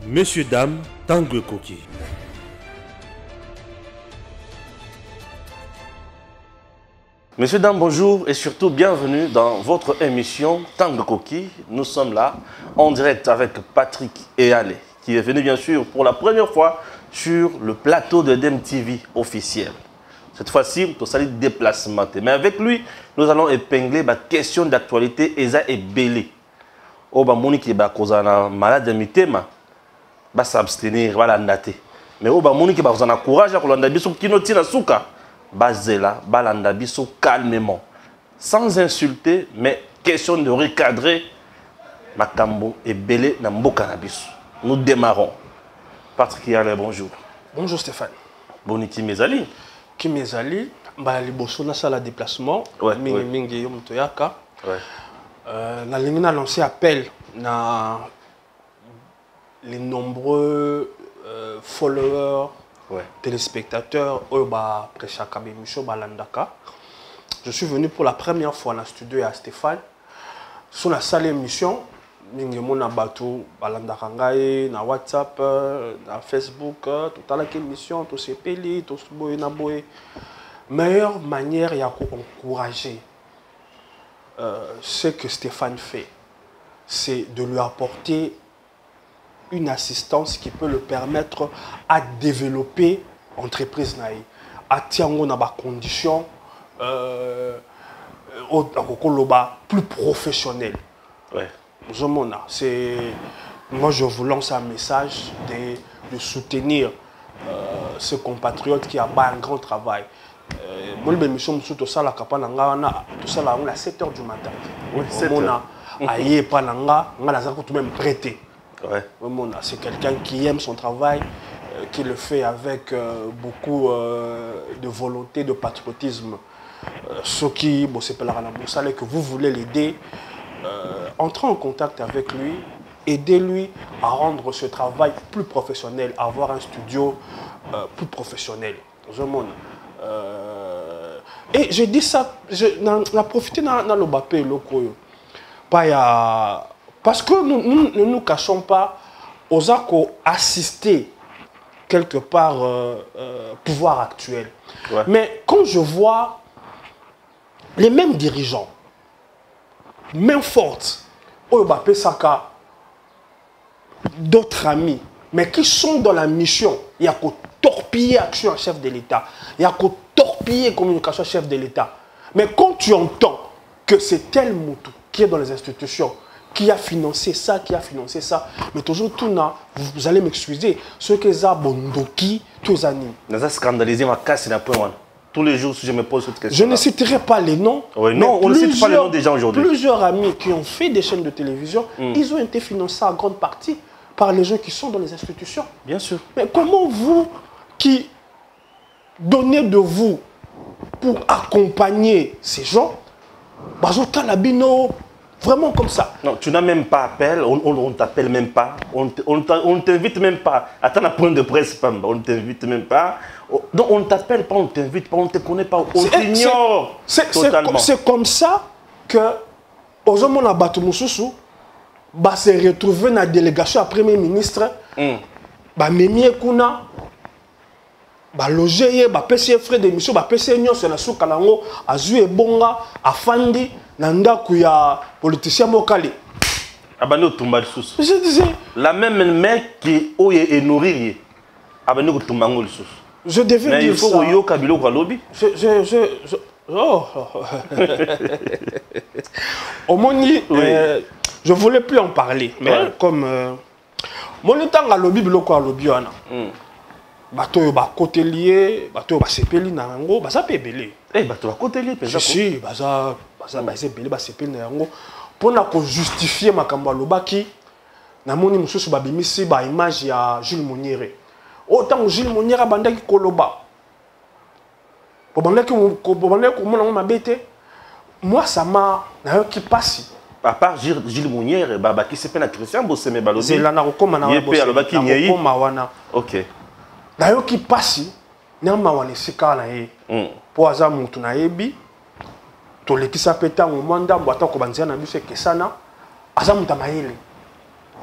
Messieurs, dames, Tanguy Koki. Messieurs, dames, bonjour et surtout bienvenue dans votre émission Tanguy Koki. Nous sommes là en direct avec Patrick Eyale, qui est venu bien sûr pour la première fois sur le plateau de DMTV officiel. Cette fois-ci, on a un déplacement. Mais avec lui, nous allons épingler la question d'actualité et belé. Oh, bah, Monique, bah, cause un malade de mitema, bah, s'abstenir, voilà, naté. Mais oh, bah, Monique, bah, on a courage à Kolanda Bissou, qui nous tire à souka, bah, zéla, bah, Landa Bissou, calmement, sans insulter, mais question de recadrer, Makambo et belé, Nambo Cannabis. Nous démarrons. Patrick Eyale, bonjour. Bonjour Stéphane. Boniti Mezali. Qui Mezali, bah, les bossons na sala déplacement, mingi mingi yom toyaka. Na lingina lancé appel na les nombreux followers, téléspectateurs oba prechaka bemisho balandaka. Je suis venu pour la première fois dans le studio à Stéphane. Sur la salle émission, mingi mona batu balandaka ngai na WhatsApp, na Facebook, tout à la émission, tout ces peli, tout boy na boy. Meilleure manière ya encourager ce que Stéphane fait, c'est de lui apporter une assistance qui peut le permettre à développer l'entreprise à tiango na ba conditions plus professionnelles. Moi je vous lance un message de soutenir ce compatriote qui a un grand travail. Moi, je suis venu à la 7h du matin. C'est quelqu'un qui aime son travail, qui le fait avec beaucoup de volonté, de patriotisme. Ceux qui, que vous voulez l'aider, entrez en contact avec lui, aidez-lui à rendre ce travail plus professionnel, à avoir un studio plus professionnel. Et je dis ça, j'ai profité dans le Bapé parce que nous ne nous cachons pas aux accords assister quelque part pouvoir actuel. Mais quand je vois les mêmes dirigeants, main forte, au Bapé Saka, d'autres amis, mais qui sont dans la mission, il y a qu'au torpiller action chef de l'État, il y a qu'au torpiller communication chef de l'État. Mais quand tu entends que c'est tel Moutou qui est dans les institutions, qui a financé ça, mais toujours tout là, vous allez m'excuser, ceux qui ont bondoki, tous les années. Nous avons scandalisé ma casse na point. Tous les jours, si je me pose cette question. Je ne citerai pas les noms. Non, on ne cite pas les noms des gens aujourd'hui. Plusieurs amis qui ont fait des chaînes de télévision, ils ont été financés en grande partie par les gens qui sont dans les institutions. Bien sûr. Mais comment vous, qui donnez de vous pour accompagner ces gens, vraiment comme ça? Non, tu n'as même pas appel, on ne t'appelle même pas, on ne t'invite même pas. Attends la point de presse, on ne t'invite même pas. Donc on ne t'appelle pas, on ne t'invite pas, on ne te connaît pas, on t'ignore totalement. C'est comme ça que, aujourd'hui, on a battu Moussoussou, bah se retrouver dans la délégation à Premier ministre, bah Mimi Kuna, bah loger, bah PC frais d'émission, bah PC Nyon sur la souka lango, à Zoué Bonga, à Fandi, Nanda Kouya, politicien Mokali. Abano Tumba Sous. Je disais. La même mec qui est nourrie, Abano Tumba Sous. Je devais mais dire il faut ça. Oyo Kabilo Kalobi. Oh. Omoni, je ne voulais plus en parler, mais comme mon temps à lobby biloko à lobby ana. Bato ba côté lié, bato ba sepeli na ngo, ba sa pebele. Bato ba côté lié penza. Si, ba sepeli ba sepeli na ngo pour na ko justifier makambo lobaki. Na moni mususu ba bimisi ba image ya Jules Moniere. Autant Jules Moniere bandaki koloba. Moi, ça m'a qui passe. À part Gilles Mounière, qui s'est fait la Christian Bossé, Balodi. C'est là, ok. D'ailleurs, qui passe, Namawane Sika, pour Azam Moutunaebi, Toleki Sapeta, Manda, Boatan Kobanzia, Nabuse Kesana, Azam Tamaele.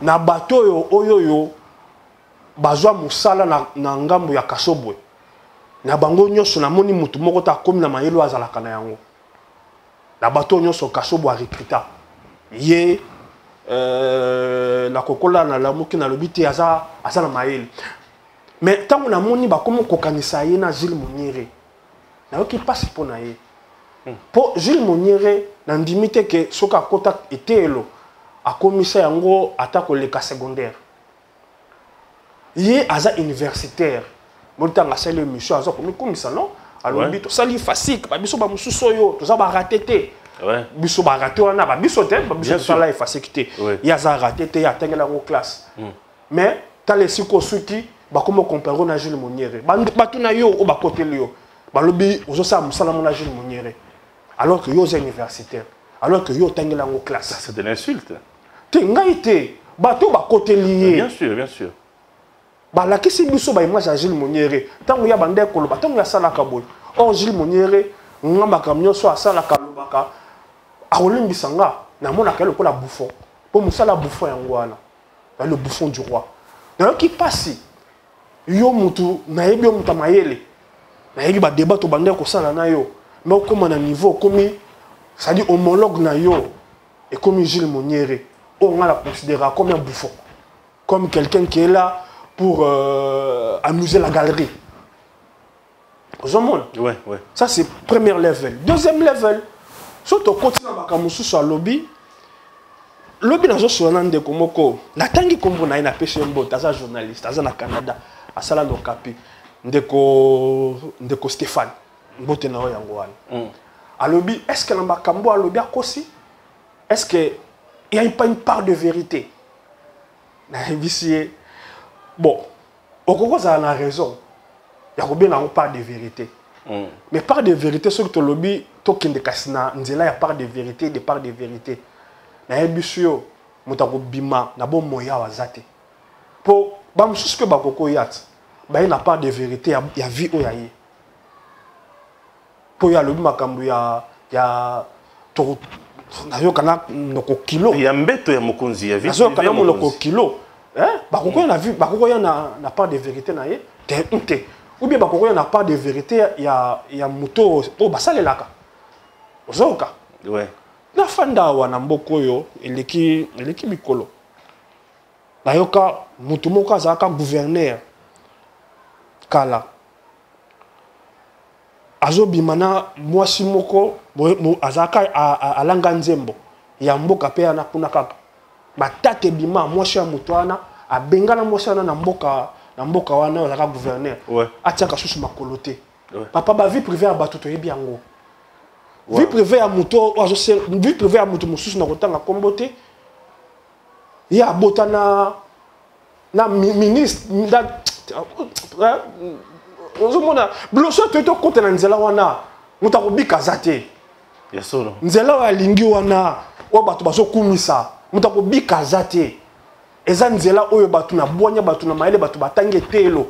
Na bateau, Oyoyo, bazwa musala na ngambo ya Kasobwe na bango nyonso na moni mutu moko ta komi na mayelo azalaka na yango na bato nyonso Kasobwe a recruta ye la kokola na la muki na lobiti aza na mayele mais tango na moni ba komo kokanisa ye na Jules Moniere na yoki passe pona ye po Jules Moniere na ndimite ke soka kota etelo akomisa yango atako leka secondaire ye aza universitaire moltanga sale mission aza komi komisa non alobi to sali fasik ba biso ba mususo yo to za ba raté biso ba raté wana ba biso te ba biso sala fasik te ya za raté te ya tengela ngo classe mais tale siko suki ba komo comparer na Jules Moniere ba tuna yo o ba koteli yo ba lobi ozo sa musala na Jules Moniere alors que yo est universitaire alors que yo tengela ngo classe c'est de l'insulte te ngai te bato ba koteli bien sûr ba la kisi biso ba image ya Jules Moniere tango ya bande ko loba tango ya sala ka boy or Jules Moniere ngamba ka mnyoso asala ka lobaka a olimbisa nga na mona ka lokola bouffon po musala bouffon yango wana le bouffon du roi na qui passe yo mutu na yebi muta mayele na yebi ba débat to bande ko sala na yo mais comme na niveau comme ça dit homologue na yo et comme Jules Moniere on a la considérer comme un bouffon comme quelqu'un qui est là pour amuser la galerie. Vous avez ouais. Ça c'est premier level. Deuxième level, surtout côté na bakamusu sur lobby. Lobby na zo sonande komoko. Na tangi kombo na pêche mbo taza journaliste, taza na Canada, à sala lokapi. Ndeko Stéphane. Mbote na yango wana. À lobby, est-ce que na bakambo à lobby akosi? Est-ce que il y a pas une part de vérité? Na ebisier. Bon, Okoko ça a raison. Il y a bien une part de vérité. Mais part de vérité, ce que tu lobby, token de kasina, nzela y a part de vérité, des parts de vérité. Na ebisio, mutako bima, na bon moya wazate. Pour bam sous que bakoko yat, ba y a part de vérité, y a vie oyaye. Pour y a lobby makambu ya to na yo kana noko kilo. Il y a mbeto ya mokonzi ya vie. Na yo kana noko kilo. Bakoko na vu bakoko na part de vérité na ye te ou bien bakoko na part de vérité ya muto o basale laka ozoka na fanda wana mboko yo eleki mikolo na yoka mutu moko azaka gouverneur kala azobimana mwasi moko azaka alanga nzembo ya mboka pe na kuna kaka batate bima mwasi ya mutwana abengana mwasi wana na mboka wana ozaka gouverneur atiaka susu makolo te papa ba vie privée ya bato toyebi yango vie privée ya muto vie privée ya mutu mosusu na kotanga kombo te ye abota na ministre ozomona bloso to kote na nzela wana mutu akobika aza te nzela oyo alingi wana oyo bato bazokumisa mutu akobika aza te eza nzela oyo bato na bwanya bato na mayele bato batangi etelo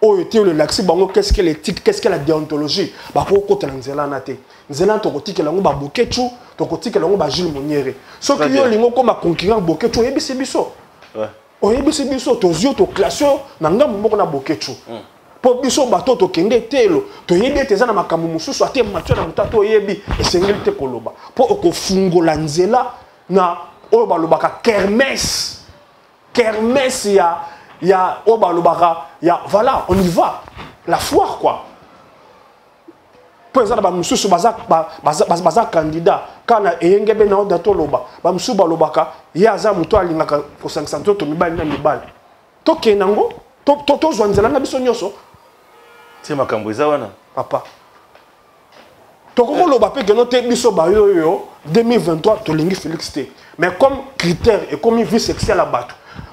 oyo te olelakisi bango qu'est-ce que l'éthique qu'est-ce que la déontologie bakokota na nzela na te nzela tokotikela yango baboketu tokotikela yango ba Jules Moniere soki yo lingo koma concurrent boketu oyebisi biso oyebisi biso tozio to classe na ngambo moko na boketu po biso bato tokende etelo toyebi ete eza na makambo mosusu ate matio na mutato oyebi esengeli te koloba po okofungola nzela na oyo balobaka kermesse ya oyo balobaka ya voilà on y va la foire quoi po eza na bamosusu baza candidat kana eyenge be na oyo toloba bamosusu balobaka ye aza moto alingaka kosangisa nzoto mibali na mibali tokende yango tozwa nzela na biso nyonso te makambo eza wana papa tokokoloba mpe keno te biso bayoyo 2023 tolingi Félix te mais comme critère et comme vie sexuelle à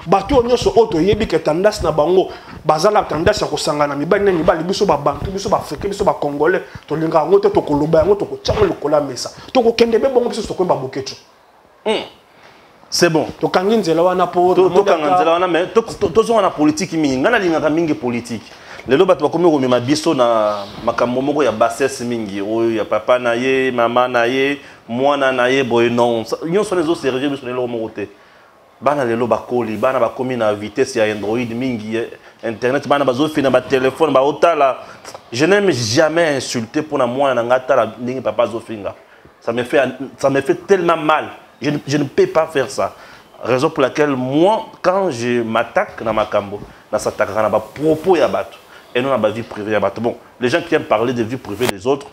bato nyonso oyo toyebi ke tendance na bango bazala tendance ya kosangana mibali na mibali biso babantu biso baafrika biso bacongolais tolinga yango te tokoloba yango tokotiango likolo ya mesa tokokende be bongo biso tokoyeba boketu c'est bon tokangi nzela wana po tokanga nzela wana mais tozonga na politique mingi nga nalingaka mingi politique lelo bato bakomi komema biso na makambo moko ya bassesse mingi oyo ya papa na ye mama na ye mwana na ye boye non nyonso na ezoservir biso lelo moko te bana lelo bakoli bana bakomi na vitesse ya Android mingi internet bana bazofi na ba téléphone ba otala. Je n'aime jamais insulter pour moi na ngata la ndingi papa zofinga. Ça me fait tellement mal. Je ne peux pas faire ça. Raison pour laquelle moi quand je m'attaque dans ma cambo, na s'attaque na ba propos ya bato et non na ba vie privée ya bato. Bon, les gens qui aiment parler de vie privée des autres,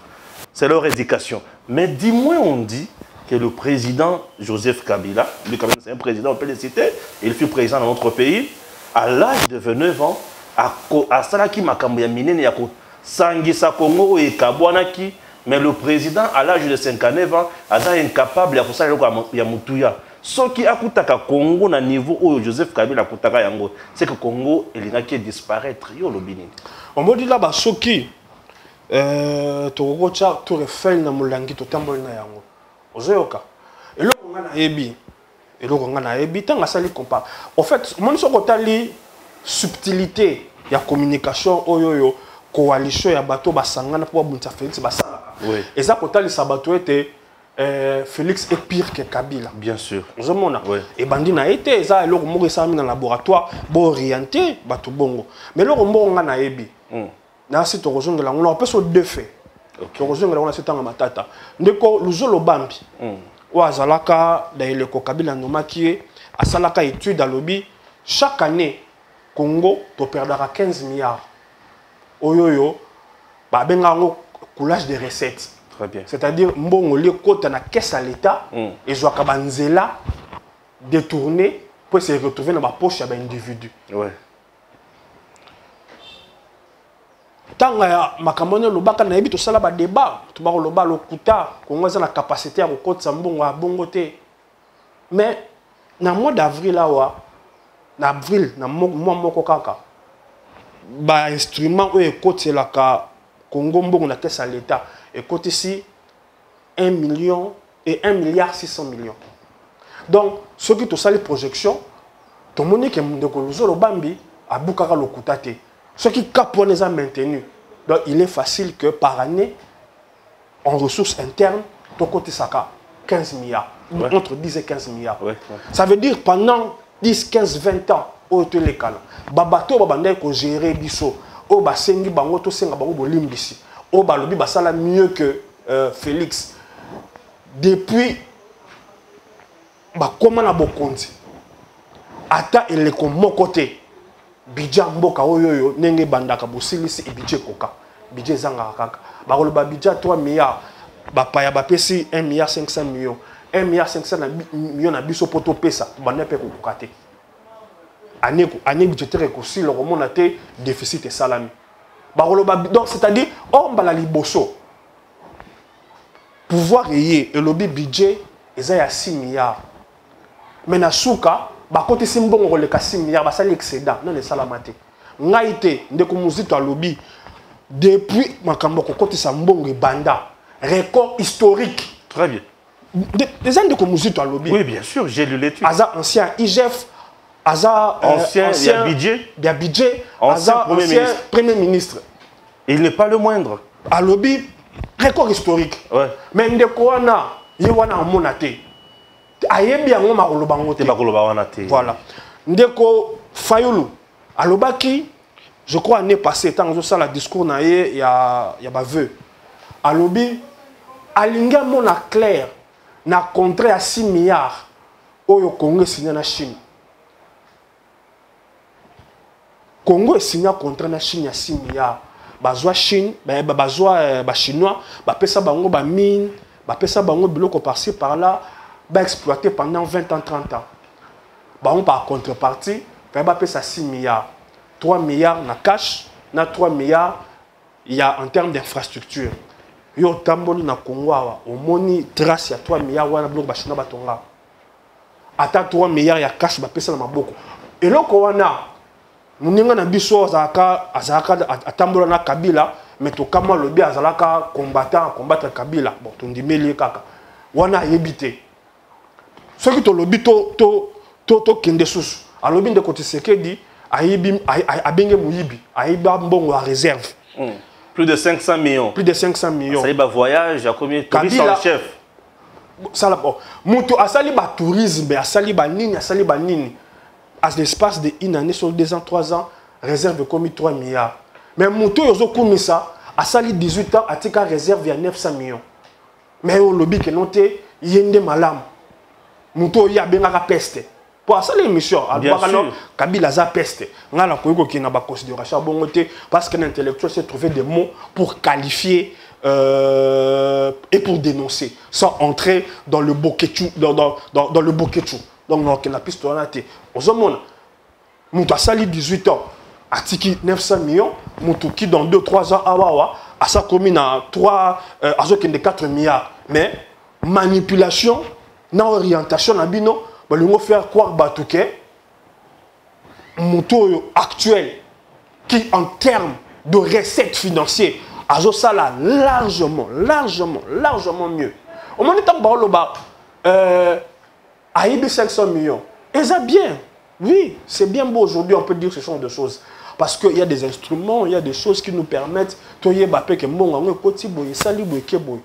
c'est leur éducation. Mais dis-moi on dit que le président Joseph Kabila, lui quand même c'est un président, on peut le citer, il fut président dans notre pays, à l'âge de 29 ans, à Salaki Makambo ya minene ya ko sangisa Congo et Kabwanaki, mais le président à l'âge de 59 ans, est incapable de faire ça ya mutuya. Ce qui a coûté à Congo na niveau où Joseph Kabila a coûté à Yango, c'est que Congo il qui disparaître yo le Bénin. On me dit là-bas ce qui Togocha tout refait na mulangi to tambol na yango. Ozoyoka. Et là on a ebi. Et là on a ebi tant sali compa. En fait, mon so kotali subtilité ya communication oyoyo coalition ya bato basangana pour bunta Félix basala. Oui. Et ça kotali sabato était Félix est pire que Kabila. Bien sûr. Ozomona. Oui. Et bandi na été ça eloko moko ça mis dans laboratoire bo orienté bato bongo. Mais là on a ebi. Na si to kozongela on peut se deux faits. To kozongela on a setanga matata. Ndeko luzolo bambi. Wa zalaka da eleko Kabila nomaki asalaka étude à lobby chaque année Congo to perdra 15 milliards. Oyoyo ba benga ngo coulage de recettes. Très bien. C'est-à-dire mbongo li kota na caisse à l'état et zo kabanzela détourner pour se retrouver dans ma poche ya ba individu. Ouais. Tanga ya makamone lobaka na yebi to sala ba débat to ba loba lokuta Congo za na capacité ya kokotsa mbongo ya bongo te. Mais na mois d'avril là na avril na mois moko kaka ba instrument o ekotela ka Congo mbongo na caisse à l'état écoute ici 1 million et 1 milliard 600 millions. Donc ceux qui to sali projection to monique ndeko luzolo bambi abukaka lokuta te. Ce qui capone les a maintenus. Donc il est facile que par année, en ressources internes, ton côté Saka, 15 milliards. Ouais. Entre 10 et 15 milliards. Ouais. Ça veut dire pendant 10, 15, 20 ans, au télécana, babato babanda ko gérer biso, o basengi bango to senga bango bolimbisi, o balobi basala mieux que Félix. Depuis comment na bokonzi. Ata ele ko mokote. Budget mboka oyoyo nenge bandaka bosilisi e budget koka budget zanga kaka bakolo ba budget 3 milliards bapaya bapesi 1 milliard 500 millions 1 milliard 500 millions na biso poto pesa banda pe kokoka te année budgétaire ko si le romona te déficit et salami bakolo ba donc c'est-à-dire on bala liboso pouvoir y et lobby budget eza ya 6 milliards mais na suka ba côté simbongo le 6 milliards ba sali excédent non les salamate ngaite ndeko muzito a lobby depuis makambo ko côté sa mbongo banda record historique. Très bien. Des années de muzito a lobby. Oui bien sûr, j'ai lu l'étude. Aza ancien IGF, aza ancien il y a budget, ancien premier ministre. Il n'est pas le moindre. A lobby record historique. Ouais. Mais ndeko wana yewana monate. Ayebi yango makoloba ngo te bakoloba wana te. Voilà. Ndeko Fayulu alobaki je crois année passée tant que ça la discours na ye ya ba vœu. Alobi alinga mona clair na contrat à 6 milliards oyo Congo signé na Chine. Congo signé contrat na Chine à 6 milliards. Bazwa Chine, bazwa ba chinois, ba pesa bango ba mine, ba pesa bango biloko par-ci par-là. Exploité pendant 20 ans, 30 ans. Bon, par contrepartie, il va payer ça 6 milliards. 3 milliards na cash, na 3 milliards, il y a en termes d'infrastructure. Yo tamboli na Congo, au moni trace, il y a 3 milliards, wana bloc bachina batonga. Ata 3 milliards, il y a cash, il pesa na maboko. Et là, wana, muninga na biso azaka atambola na Kabila, mais to kama lobi azalaka combattre Kabila. Bon, to ndimeli kaka. Wana yebite. Ce qui est lobby to kende susu alobi ndeko Tshisekedi ayibi abenge muyibi ayiba mbongo à réserve plus de 500 millions plus de 500 millions ça y va voyage à combien Kabila chef ça là moto asali ba tourisme asali ba nini à l'espace de une année sur 2 ans 3 ans réserve comme 3 milliards mais moto yozo kumisa asali 18 ans atika réserve ya 900 millions mais au lobby que noté yende malam moto ya benga peste pour asali émission albakano kabila za peste ngala koyiko kina ba considération bongoté parce que l'intellectuel s'est trouvé des mots pour qualifier et pour dénoncer sans entrer dans le bokechu dans le bokechu donc on a piste on a été aux hommes muta sali 18 ans atiki 900 millions mutu qui dans 2-3 ans awawa à sa commune à 3 azokende 4 milliards mais manipulation na orientation na bino balingo faire croire batuke mutu actuel qui en termes de recettes financières azo sala largement mieux. Au moment où Aïbi 500 millions, et ça bien, oui, c'est bien beau aujourd'hui, on peut dire ce genre de choses. Parce qu'il y a des instruments, il y a des choses qui nous permettent de faire des choses.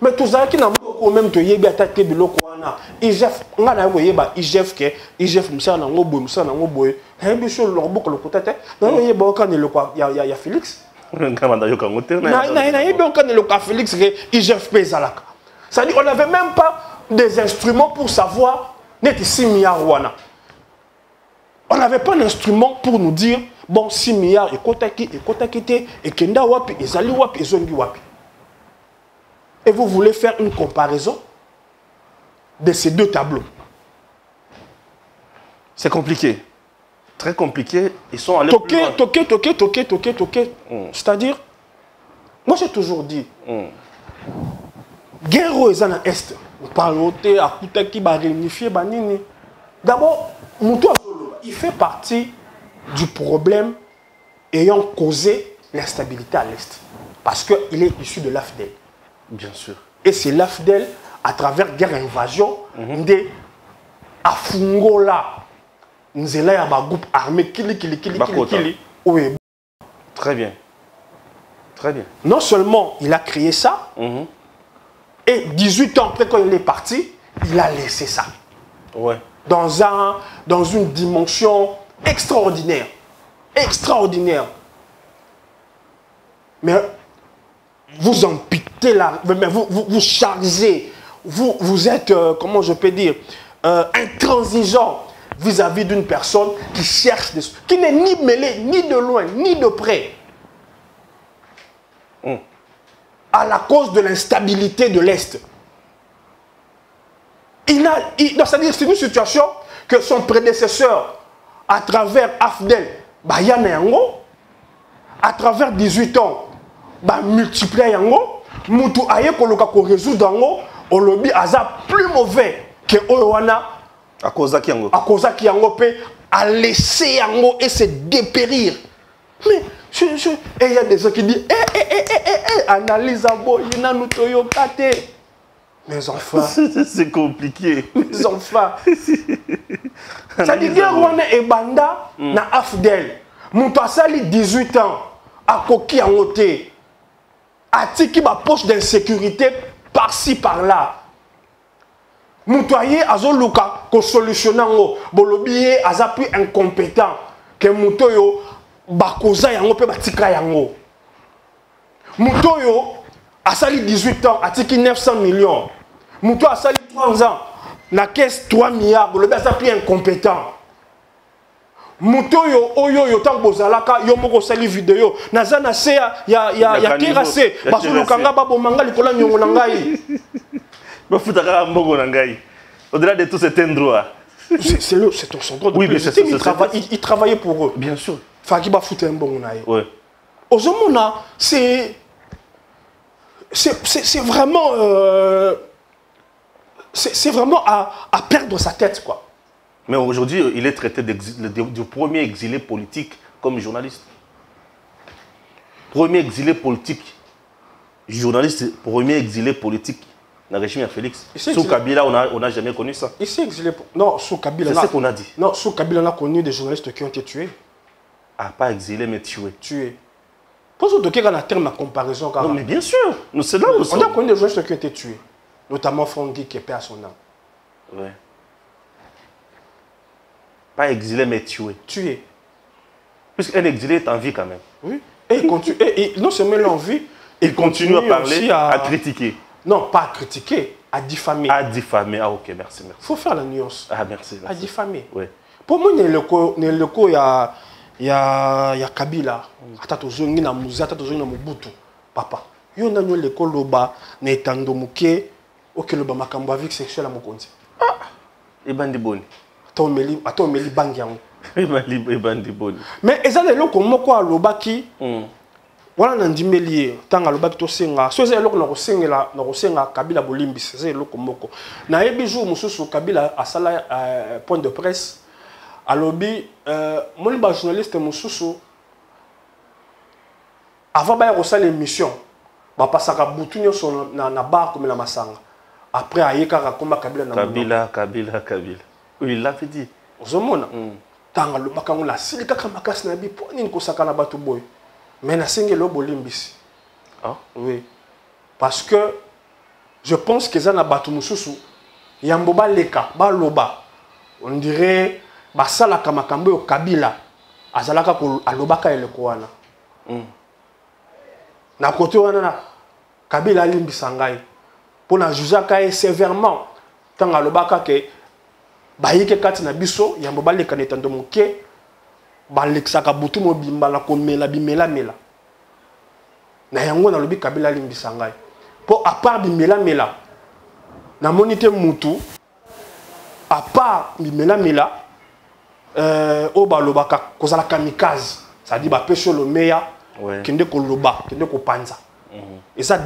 Mais tout ça qui n'a pas même de yebi attaquer biloko wana IGF ngana yeba IGF ke IGF msana ngo boy hebi sur leur boucle le côté na yeba kan le quoi ya Félix Kamanda yo kangote na yeba kan le quoi Félix ke IGF pezalaka ça dit on n'avait même pas des instruments pour savoir net 6 milliards wana on n'avait pas d'instrument pour nous dire bon 6 milliards et kotaki et kenda wapi ezali wapi ezongi wapi. Et vous voulez faire une comparaison de ces deux tableaux. C'est compliqué. Très compliqué. Ils sont allés toqué. C'est-à-dire, moi j'ai toujours dit, guerre aux en Est, on parle à Koutaki, à réunifier, Banini. D'abord, il fait partie du problème ayant causé l'instabilité à l'Est. Parce qu'il est issu de l'AFDEL. Bien sûr. Et c'est l'AFDEL, à travers guerre invasion, de Afungola, Nzela ya ba groupe armé, kili. Oui. Très bien. Très bien. Non seulement il a créé ça, et 18 ans après quand il est parti, il a laissé ça. Ouais. Dans une dimension extraordinaire. Extraordinaire. Mais vous empitez là, vous chargez, vous êtes, comment je peux dire, intransigeant vis-à-vis d'une personne qui cherche, qui n'est ni mêlée, ni de loin, ni de près, à la cause de l'instabilité de l'Est. C'est-à-dire c'est une situation que son prédécesseur, à travers AFDEL, à travers 18 ans, multiplier yango mutu aye koloka ko résoudre yango au lobby aza plus mauvais que owana à cause qui yango pe a laissé yango et se dépérir. Mais et il y a des gens qui disent analyse abo ina nutoyo kate. Mes enfants, c'est compliqué. Mes enfants. Ça dit que wana e banda na AFDEL mutu asali 18 ans a koki yango te. Atiki ma poche d'insécurité par-ci par-là. Moutoyer azoluka ko solutionner bolobié azapi incompétent que mutoyo bakoza yango pe batika yango. Mutoyo asali 18 ans atiki 900 millions. Muto asali 3 ans na caisse 3 milliards bolobi azapi incompétent. Mutoyo oyo yotan bozalaka yo moko sali vidéo nazana se ya terrasse basolukanga babo mangali kola nyongo na ngai bafutaka mbongo na ngai au-delà de tout cet endroit c'est son droit de oui, il travaillait pour eux bien sûr faki bafuta mbongo na ye ouais ozomona c'est vraiment c'est vraiment à perdre sa tête quoi. Mais aujourd'hui, il est traité du premier exilé politique comme journaliste. Premier exilé politique, journaliste, premier exilé politique dans le régime de Félix. Sous Kabila, on n'a jamais connu ça. Ici exilé... Non, sous Kabila... C'est ce qu'on a dit. Non, sous Kabila, on a connu des journalistes qui ont été tués. Ah, pas exilés, mais tués. Tués. Pour ce qui est un terme à comparaison... Non, mais bien sûr. C'est là où on a connu des journalistes qui ont été tués. notamment Francky qui est père à son âme. Ouais. Pas exilé, mais tué. Tué. Puisqu'un exilé est en vie quand même. Oui. Et il continue, et non seulement il en vie, il continue à parler, à critiquer. Non, pas à critiquer, à diffamer. À diffamer, ah ok, merci. Il faut faire la nuance. Ah merci. À diffamer. Oui. Pour moi, il y a Kabila. Attends, il y a Mobutu. Papa. Il y a l'école loba, n'étando muke, ok loba makambo avec sexuel à Mokonzi. Ah, et bandi boni. Attends, meli bangiango. Et bandi boni. Mais ils ont les locaux moko loba qui. Voilà nandimeli tanga loba ki to senga. So ezali loko na kosenga Kabila bolimbisi, ezali loko moko. Na yebi jour mususu Kabila asala point de presse. Alobi moni ba journaliste mususu avant ba yosala l'émission. Ba pasaka butu nyoso na bar comme la masanga. Après ayeka komba Kabila na Kabila. Oui, il l'a fait dit. Ozomona. Tanga loba kango la silika kamakasi na bi po nini kosaka na batu boy. Mais na senge lo bolimbisi. Ah oui. Parce que je pense que ça na batu mususu yamboba leka ba loba. On dirait ba sala kamakambo yo Kabila azalaka ko alobaka eleko wana. Na côté wana na Kabila limbisa ngai. Pour na juzaka sévèrement tant alobaka ke bayike kati na biso yamboba leka netando moke. Balexaka butu mobimba la komela bimela mela na yango na lobi Kabila limbisa ngai po à part bimela mela na monite mutu à part bimela mela o balobaka kozala kamikaze ça dit ba pecho le meya kende ko loba kende ko panza et ça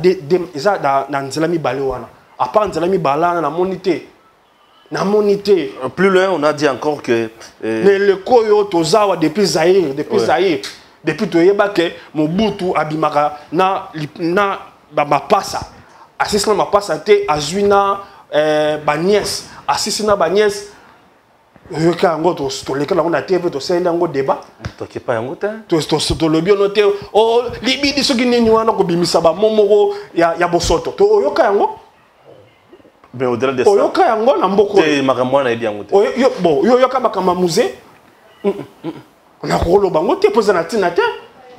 na nzela mi balé wana à part nzela mi balana na monite. Plus loin, on a dit encore que... Mais le koyo tozawa depuis Zaïre, depuis toyeba ke Mobutu abimaka na passa. Assistant ma passa te azuina banies, assistant banies. Yoka ngo to leka na ngona TV to senda ngo débat. To ke pa yango ta. To lobi onote o libidi soki nini wana ko bimisa ba momoro ya bosoto. To yoka yango. Mais au-delà de ça, oyoka yango na mboko te makambo na bien ngote. Bon, yoka bakama musée. On a rolo bango te poser na tina te.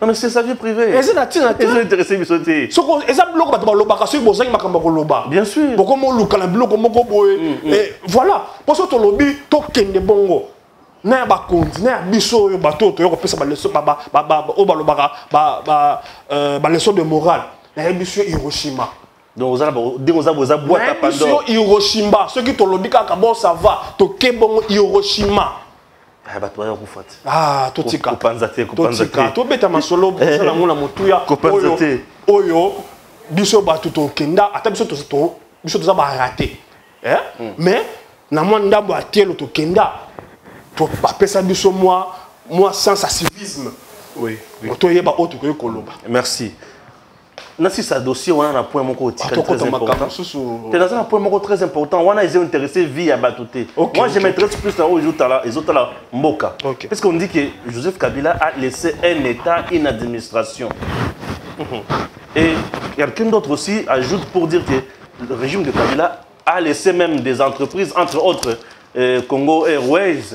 Non mais c'est sa vie privée. Et c'est na tina te. Ils sont intéressés bisoté. Soko ezab loko bato balobaka soki bozangi makambo ko loba. Bien sûr. Boko mo luka na biloko moko boye. Et voilà, pour ça to lobi to kende bongo. Na ba kondi na biso yo bato to yo ko pesa ba leçon o balobaka ba leçon de morale. Na biso Hiroshima. Donc vous avez boîte à Pandore. Hiroshima, ceux qui te l'ont dit bon ça va, to kebon Hiroshima. Ah bah toi on fait. Ah totika. Kupanzate. To beta masolo sala mona motuya. Kupanzate. Oyo biso ba to kenda ata biso to ba raté. Mais na mo ndambo atielo to kenda. To ba pesa biso moi sans civisme. Oui. To yeba auto ko koloba. Merci. Si ça dossier, on a un point très important. C'est un point très important. On a intéressé vie à Batouté. Moi, je m'intéresse plus aux autres là, Mboka. Parce qu'on dit que Joseph Kabila a laissé un État, une administration. Et quelqu'un d'autre aussi ajoute pour dire que le régime de Kabila a laissé même des entreprises, entre autres Congo Airways,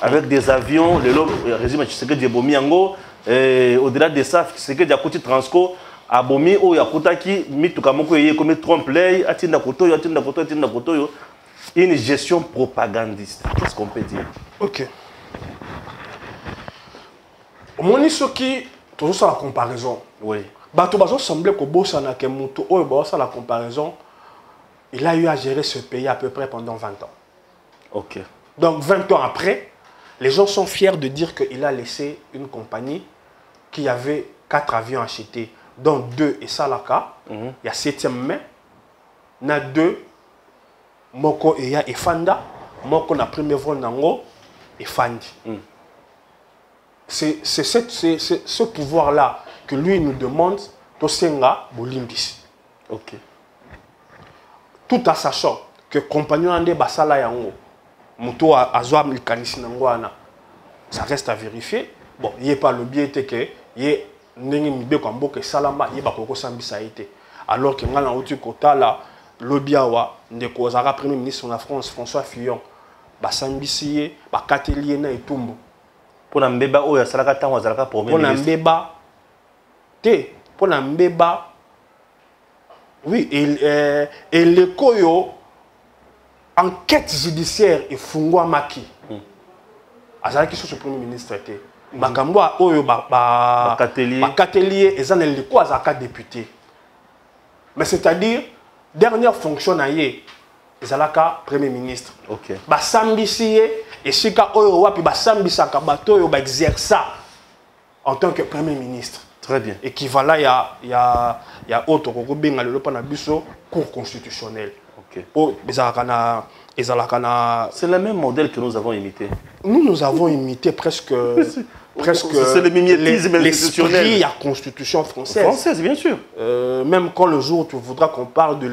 avec des avions, le régime Tshisekedi Bomiango, au-delà de ça, Tshisekedi Akouti Transco. Abomi o yakutaki mituka moko yeye comme trompe-l'œil atinda kotoyo une gestion propagandiste. Qu'est-ce qu'on peut dire? OK. Omoni soki toujours ça la comparaison. Oui. Bato bazo semblait ko bossa na ke mutu o bossa la comparaison. Il a eu à gérer ce pays à peu près pendant 20 ans. OK. Donc 20 ans après, les gens sont fiers de dire qu'il a laissé une compagnie qui avait 4 avions achetés. Dont 2 et Salaka, il y a 7e mai, il y a 2, Moko et ya Efanda, Moko na premier vol nango et Fandi. C'est ce pouvoir-là que lui nous demande de Senga Bolimbis. Ok. Tout en sachant que compagnon ande basala yango, Muto azwa milikanisi nango ana, ça reste à vérifier. Bon, il n'y a pas le biais que alors que ngala uti kota la Lobiawa, ndeko Zara premier ministre de la France, François Fillon, Bassambisiye, Bakatelier na Etumbu. Pour la mbeba oyo asalaka tango azalaka premier ministre. Pour la mbeba te, pour la mbeba oui, et le koyo enquête judiciaire et fungwa maki. Azalaki sur ce premier ministre te. Bakambwa oyo Bakatelier ezana le ko azaka député. Mais c'est-à-dire dernière fonction na ye ezalaka premier ministre. OK. Basambisiye et sika oyo wapi basambisaka bato oyo ba exercer en tant que premier ministre. Très bien. Équivalent il y a autre ko benga le pa na biso cour constitutionnelle. OK. C'est le même modèle que nous avons imité. Nous avons imité presque c'est le mimétisme institutionnel. L'esprit à la constitution française. Française, bien sûr. Même quand le jour tu voudras qu'on parle de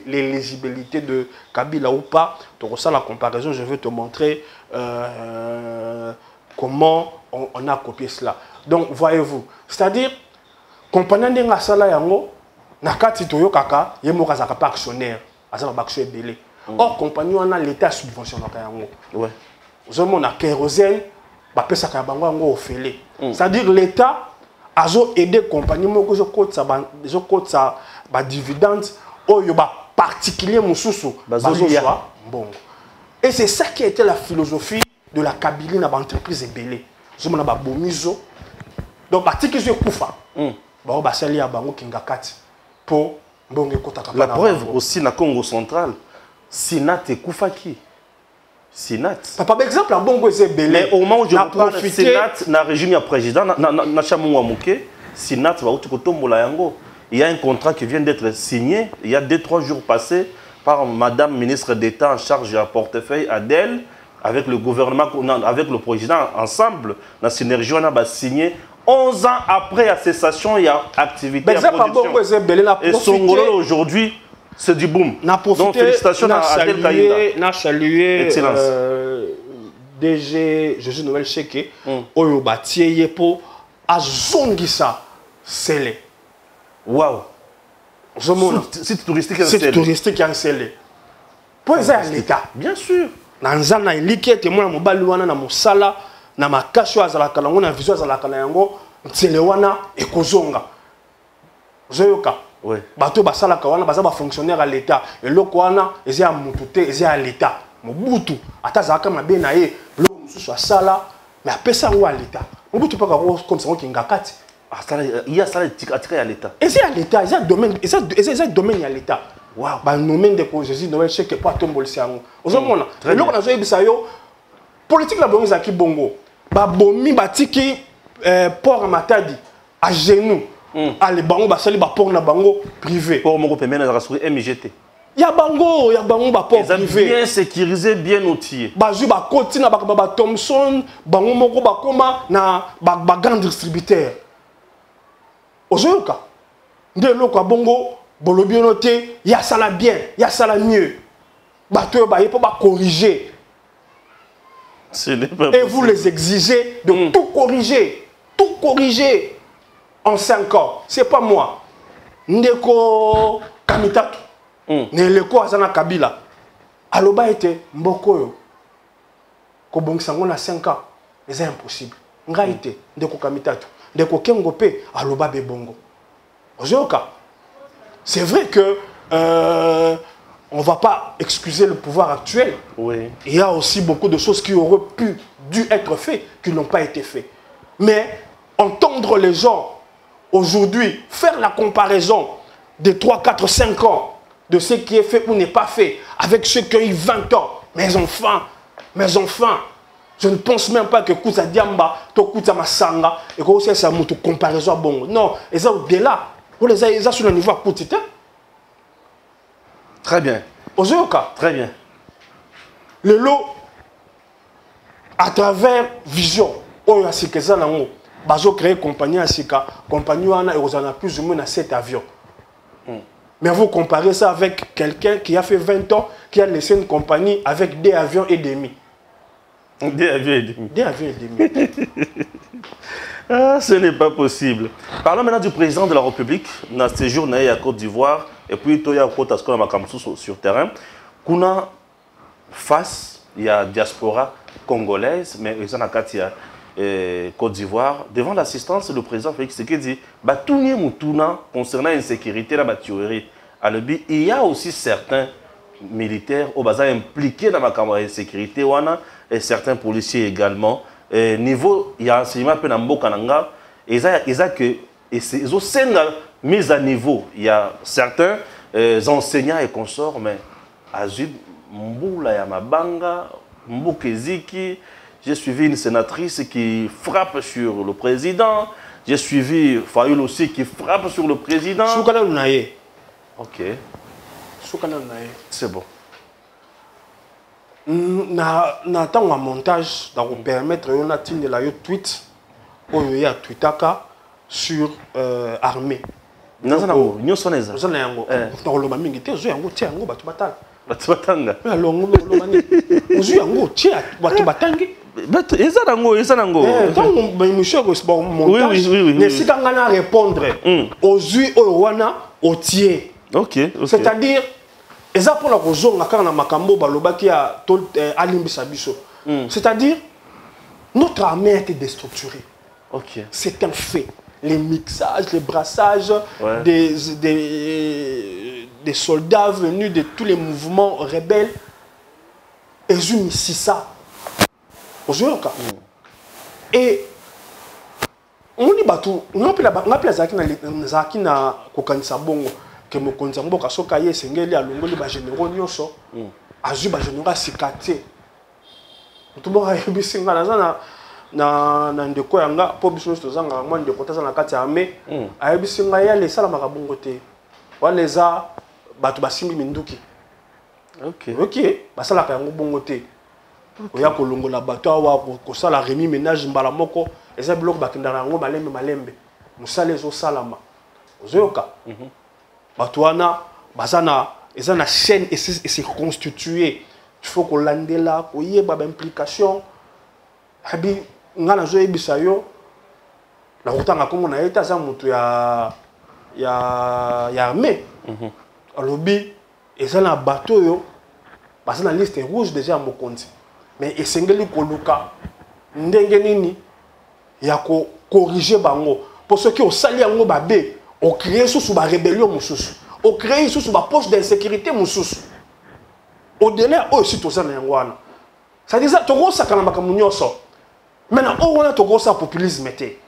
l'éligibilité de Kabila ou pas, tu ressens la comparaison, je vais te montrer comment on a copié cela. Donc, voyez-vous, c'est-à-dire, compagnie de la sala yango, nakati toyo kaka, yemoka zaka pas actionnaire, azala bakso ebele. Or, compagnie on a l'État subventionné yango. Ouais. Vous avez mon kérosène, ba pesa ka bango yango ofele. C'est-à-dire l'État a aidé compagnie moko zo côte ça ba dividende oyo ba particulier mususu bazozwa mbongo. Et c'est ça qui a été la philosophie de la Kabylie na ba entreprise ebele. Zo mona ba bomizo. Donc, la preuve aussi, la Congo central, Sinat et Koufaki. Sinat. Par exemple, à Bongo Zébélé. Mais au moment où je parle de Sinat, na régime ya président, na Chamou Amouké, Sinat va au Tukotombola Yango. Il y a un contrat qui vient d'être signé, il y a 2-3 jours passés, par Madame ministre d'État en charge du portefeuille Adèle, avec le gouvernement, avec le président, ensemble, la synergie, on a signé. 11 ans après la cessation, il y a activité à production. Et Songolo aujourd'hui, c'est du boom. Donc félicitations à Adel Kaïda. N'a salué DG Jésus Noël Cheke, Oyo Batiye pour Azongisa Sele. Waouh! C'est touristique. C'est touristique en Sele. Pour l'État. Bien sûr. Nanzana ilike témoin mo baluana na mosala na makasho azalaka nango na vision azalaka na yango ntsele wana ekozonga zoyoka ouais bato basalaka wana baza ba fonctionnaire à l'état eloko wana ezia mutute ezia à l'état mobutu atazaka mabe na ye lo mususu asala mais apesa ngo à l'état mobutu paka ko comme ça kinga kati il y a ça à l'état ezia à l'état ezia domaine à l'état. Wow, bah nommé de Jésus Noël chèque pas tomber le siango. Ozomona. Le ko na zo yebisa yo politique la bongo zaki bongo. Ba bomi batiki port Matadi à genoux. Allez bango ba sali ba port na bango privé. Port moko pemena za rasuri MGT. Ya bango ba port privé. Bien sécurisé, bien outillé. Ba ju ba koti na ba Thomson, bango moko ba koma na ba grand distributeur. Ozoyoka. Ndelo ko bongo Bolobi noté, il y a ça là bien, il y a ça là mieux. Bateau, il faut corriger. Et vous les exigez de tout corriger en 5 ans. C'est pas moi. Ndeko Kamitatu, Neleko Azana Kabila. Aloba était Mbokoyo. Kobong Sangon à 5 ans. C'est impossible. Ngaïté, Ndeko Kamitatu. Ndeko Kengope, Aloba Bebongo. Ozoka. C'est vrai que on ne va pas excuser le pouvoir actuel. Oui. Il y a aussi beaucoup de choses qui auraient dû être faites, qui n'ont pas été faites. Mais entendre les gens aujourd'hui, faire la comparaison de 3, 4, 5 ans de ce qui est fait ou n'est pas fait avec ceux qui ont eu 20 ans. Mes enfants, je ne pense même pas que Kouza Diamba, Kouza Masanga, et que c'est ça, une comparaison à bon. Non, et ça au-delà. Vous les avez sur le niveau petit. Très bien. Ozoyoka. Très bien. Le lot, à travers vision, on a créé une compagnie à Sika. Compagnie a plus ou moins 7 avions. Mais vous comparez ça avec quelqu'un qui a fait 20 ans, qui a laissé une compagnie avec 2 avions et demi. 2 avions et demi. 2 avions et demi. Ah, ce n'est pas possible. Parlons maintenant du président de la République. Dans ce séjour à Côte d'Ivoire, et puis il y a côté sur terrain kuna face il y a diaspora congolaise mais ils en a Katia Côte d'Ivoire devant l'assistance du président Félix Tshisekedi ba tout nie mutuna concernant l'insécurité la tuerie à Lobi il y a aussi certains militaires au bazar impliqués dans ma caméra de sécurité wana et certains policiers également niveau il y a enseignement peu na mboka nanga et ça que et c'est au sein mise à niveau il y a certains enseignants et consorts mais Azud Mboula ya Mabanga Mbukeziki j'ai suivi une sénatrice qui frappe sur le président j'ai suivi Fayoul aussi qui frappe sur le président Soukana Lunaye. OK. C'est bon. Na temps un montage dans permettre on a de la tweet au ya tweetaka sur armée. Nazana ngo nyosoneza. Nazana yango. Dans le mamingi te zo yango tia yango batu batala. Batu batanga. Mais longo mani. Ozo yango tia batu batangi. But ezana ngo. Donc monsieur go bon montage. Oui. Ne sikanga na répondre. Ozo o wana o tie. OK. C'est-à-dire eza pour la kozonga kaka na makambo balobaki ya alimbisa biso. C'est-à-dire notre armée a été déstructurée. OK. C'est un fait. Les mixages, les brassages des soldats venus de tous les mouvements rebelles. Ils ont mis ça. Et on dit bateau, on appelle Zaki na kokanisa bongo que mo konza mboka soka ye sengeli alongoli ba généraux nyonso. Azu ba généraux sikate. Tout bon ayebisi ngana na ndeko yanga po biso tozanga mwa ndeko taza na kati ya armée ayebisi nga ya le sala makabongo te waleza bato basimbi minduki OK basala ka yango bongo te oya kolongola bato awa ko sala remi ménage mbala moko eza biloko bakinda nango malembe musala ezo salama ozoyoka bato wana bazana eza na chaîne et c'est constitué il faut ko landela ko yeba ba implication habi ngana zo ebisa yo la kutanga komo na eta za mutu ya armée alobi ezana bateau yo basa na liste rouge déjà mokonzi mais esengeli koluka ndenge nini ya ko corriger bango pour ceux qui ont sali yango babe o créer sous ba rébellion mususu o créer sous ba poche d'insécurité mususu au delà aussi tout ça na ngwana ça dit ça to sakana bakamunyoso maintenant on a tout ça populisme était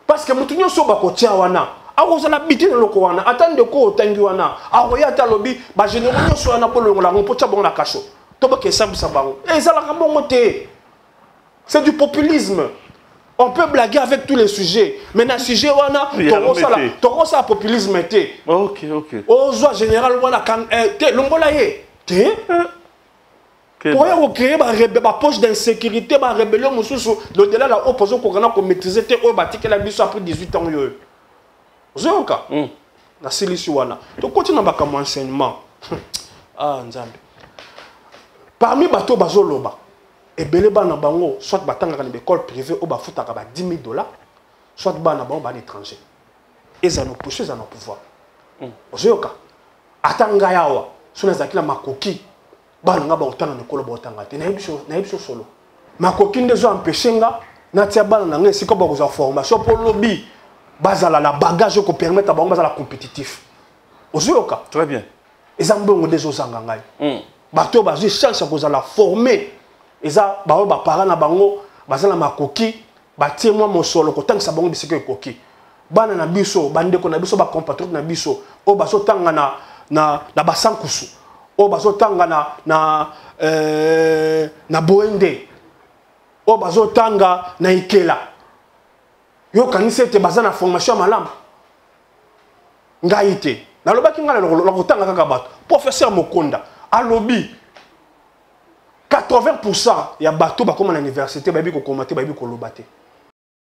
parce que mutu nyonso bakotia wana akozala biti na loko wana atande ko otangi wana akoya ta lobi ba généraux nyonso wana po longola ngopocha bon na kasho to ba kesambisa bango ezala ka bongo te c'est du populisme on peut blaguer avec tous les sujets mais na sujet wana to ça populisme était OK ozo général wana kan te longola ye te pour y créer ma poche d'insécurité, ma rébellion, l'au-delà la opposition qu'on a maîtriser, au bâti la biso après 18 ans. Vous avez un cas? La Silisouana. Donc, continue à mon enseignement. Ah, Nzambe. Parmi bateaux bazoloba, et beleba na bango, soit batanga dans l'école privée, ou bafuta kaba $10 000, soit bana bango ban étranger. Et ça nous pousse, ça nous pouvoir. Vous avez un cas? Atanga yawa, sur les acquis la makoki. Bana ba otanga nekolo ba otanga te na yebisho solo makoki ndezo empêcher nga na tia bana na ngesi ko ba ko za formation pour lobby bazala la bagage ko permettre ba bazala compétitif ozoyoka très bien ezambongo ndezo zanga ngai bato bazo chance ko za la former eza ba parents na bango bazala makoki ba tie moi mon solo ko tanga sa bango biseke koki bana na biso bandeko na biso ba compatriote na biso o bazo tanga na basankusu o bazotanga na Boende o bazotanga na Ikela yo kanise te bazana formation malamu ngaite na lobaki ngala lokotanga kaka bato professeur Mokonda alobi 80% ya bato bakoma na université babi ko komate babi ko lobate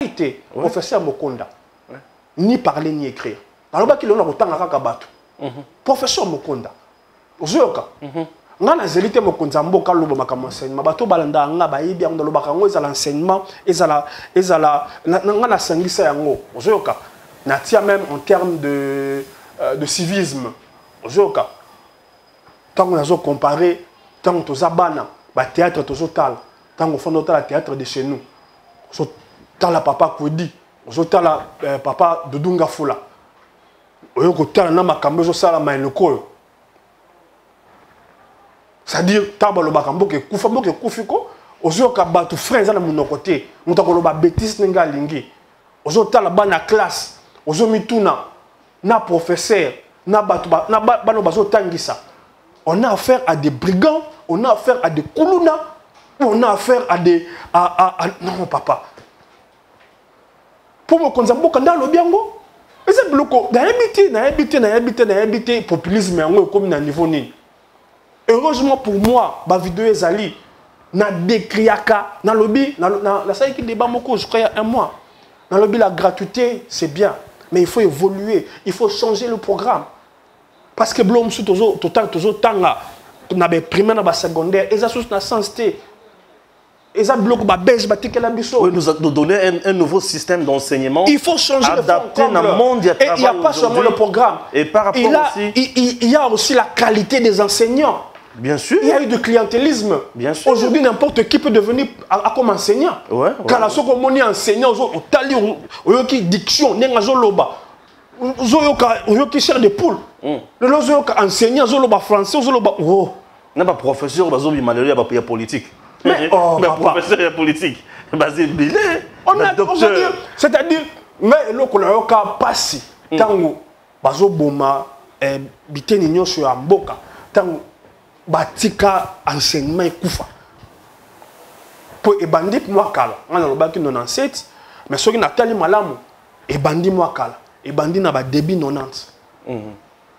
ngaite professeur Mokonda ni parler ni écrire na lobaki lona kotanga kaka bato professeur Mokonda ozoyoka ngana zelite mokonza mboka lobo makama enseignement bato balanda nga bayibi yango lobaka ngo ezala enseignement ezala ngana sangisa yango ozoyoka na tia même en termes de civisme ozoyoka ntango nazo comparer ntango toza bana bathéâtre tozotala ntango ofanda otala théâtre de chez nous ozotala papa Kwedi ozotala papa Dodunga Fula oyo kotala na makambo ezosalama eloko oyo c'est-à-dire ntango balobaka mboka ekufi ko ozoyoka bato frère eza na monoko te moto akoloba bêtise ndenge alingi ozotala bana classe ozomituna na professeur na bato bano bazotangisa on a affaire à des brigands on a affaire à des kuluna on a affaire à des non papa pour me konza mboka nda lobi yango eza biloko na habité populisme yango comme na niveau nini. Heureusement pour moi ba vidéo ezali na décriaka na lobby na ça qui débat moko je crois il y a un mois na lobby la gratuité c'est bien mais il faut évoluer il faut changer le programme parce que blom sous total tanga na ba primaire na ba secondaire eza sous na sens té eza bloc ba belge ba tikela biso. Oui, nous donner un nouveau système d'enseignement. Il faut changer adapté dans le monde. Et il n'y a pas seulement le programme. Et par rapport aussi il y a aussi la qualité des enseignants. Bien sûr. Il y a eu du clientélisme. Bien sûr. Aujourd'hui, n'importe qui peut devenir comme enseignant. Ouais. Quand la socomoni enseignant, au tali, au qui diction, n'est pas zoloba. Au qui cherche des poules. Le lozoka enseignant, zoloba français, zoloba. Oh. N'a pas professeur, bazobi malheureux, il y a politique. Mais professeur et politique. Basé bilé. On a docteur. C'est-à-dire, mais le koloka passi. Tango, bazo boma, biteni nyosho ya mboka. Tango. Batika enseignement ekufa po ebandi moi kala ngana lobaki 97 mais soki natali malamu ebandi moi kala ebandi na ba début 90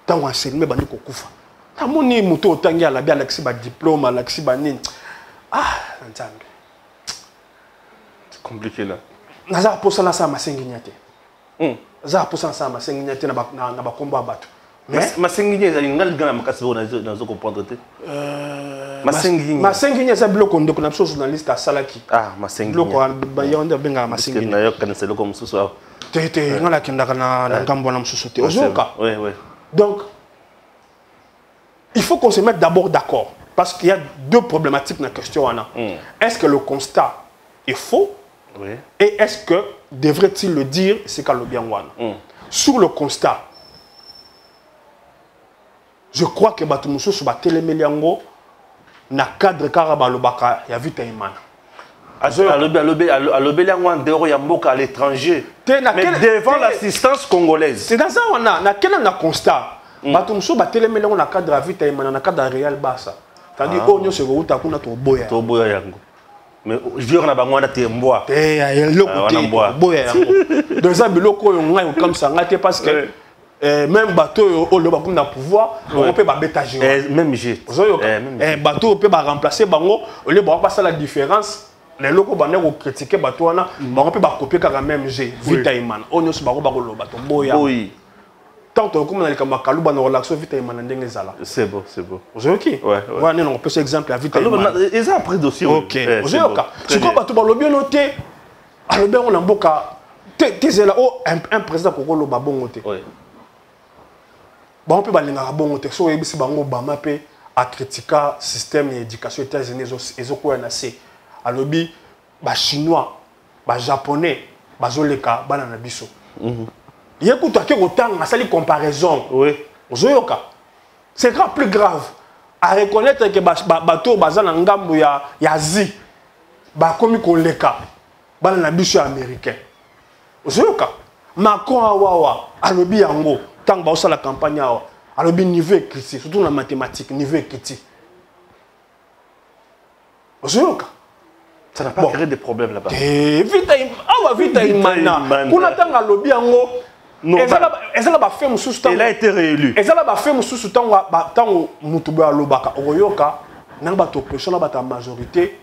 tango enseignement bandi kokufa tamoni muto otangi ala bia alexi ba diplôme alexi ba nini nzambe c'est compliqué là naza posa na sa masengi nyate za posa na sa masengi nyate na ba komba bato. Mais Masengigne, il y a une grande makasi dans ce comprendre. Masengigne, c'est bloc on a journaliste à Salaki. Ah, Masengigne. Bloc on a benga Masengigne. Na yo connaissez le comme sous-sous. Tété, on a kinda na ngambo na msusote. Ozoka. Oui, oui. Donc il faut qu'on se mette d'abord d'accord parce qu'il y a deux problématiques dans la question Anna. Est-ce que le constat est faux? Oui. Et est-ce que devrait-il le dire c'est Kalobiangwana? Sur le constat je crois que Batumuso sur Batelemeliango na cadre Karabalobaka ya vita imana. Alobeliango en dehors ya mboka à l'étranger. Mais devant l'assistance congolaise. C'est dans ça on a na quel on a constat. Batumuso Batelemeliango na cadre ya vita imana na cadre Real Bassa. C'est-à-dire onyo se routa kuna to boya. To boya yango. Mais je na bango na temboa. Loko boya yango. Dans ça biloko yo ngai comme ça ngate parce que même bateau au le pouvoir on peut bétager même jet bateau peut remplacer bango au lieu de passer la différence les locaux bandé ko critiquer bateau wana on peut copier quand même jet vita iman on se baro baro lo bateau boya oui tant que comme na likamba kaluba na relaxo vita iman ndenge zala c'est beau OK ouais on peut exemple à vita iman ils ont pris dossier OK ozoka tu ko bateau ba lobi noté alobe on mboka tezela un président ko lo babongo te on peut balinga bon te so yebisi bango bama pe a critiquer système d'éducation États-Unis ezoko na C alobi ba chinois ba japonais bazoleka bana na biso yekuta ke kotanga sali comparaison oui ozoyoka c'est grave plus grave à reconnaître que bato bazana ngambo ya Asie ba komi koleka bana na biso américain ozoyoka Macron awawa alobi yango tant que la campagne alors bien niveau critique surtout la mathématique niveau critique ça n'a pas créé des problèmes là-bas vite imana kuna tanga lobby yango il a été réélu ezala ba fait mususu tango mutubu alobaka oyoka nanga ba opposition na ba majorité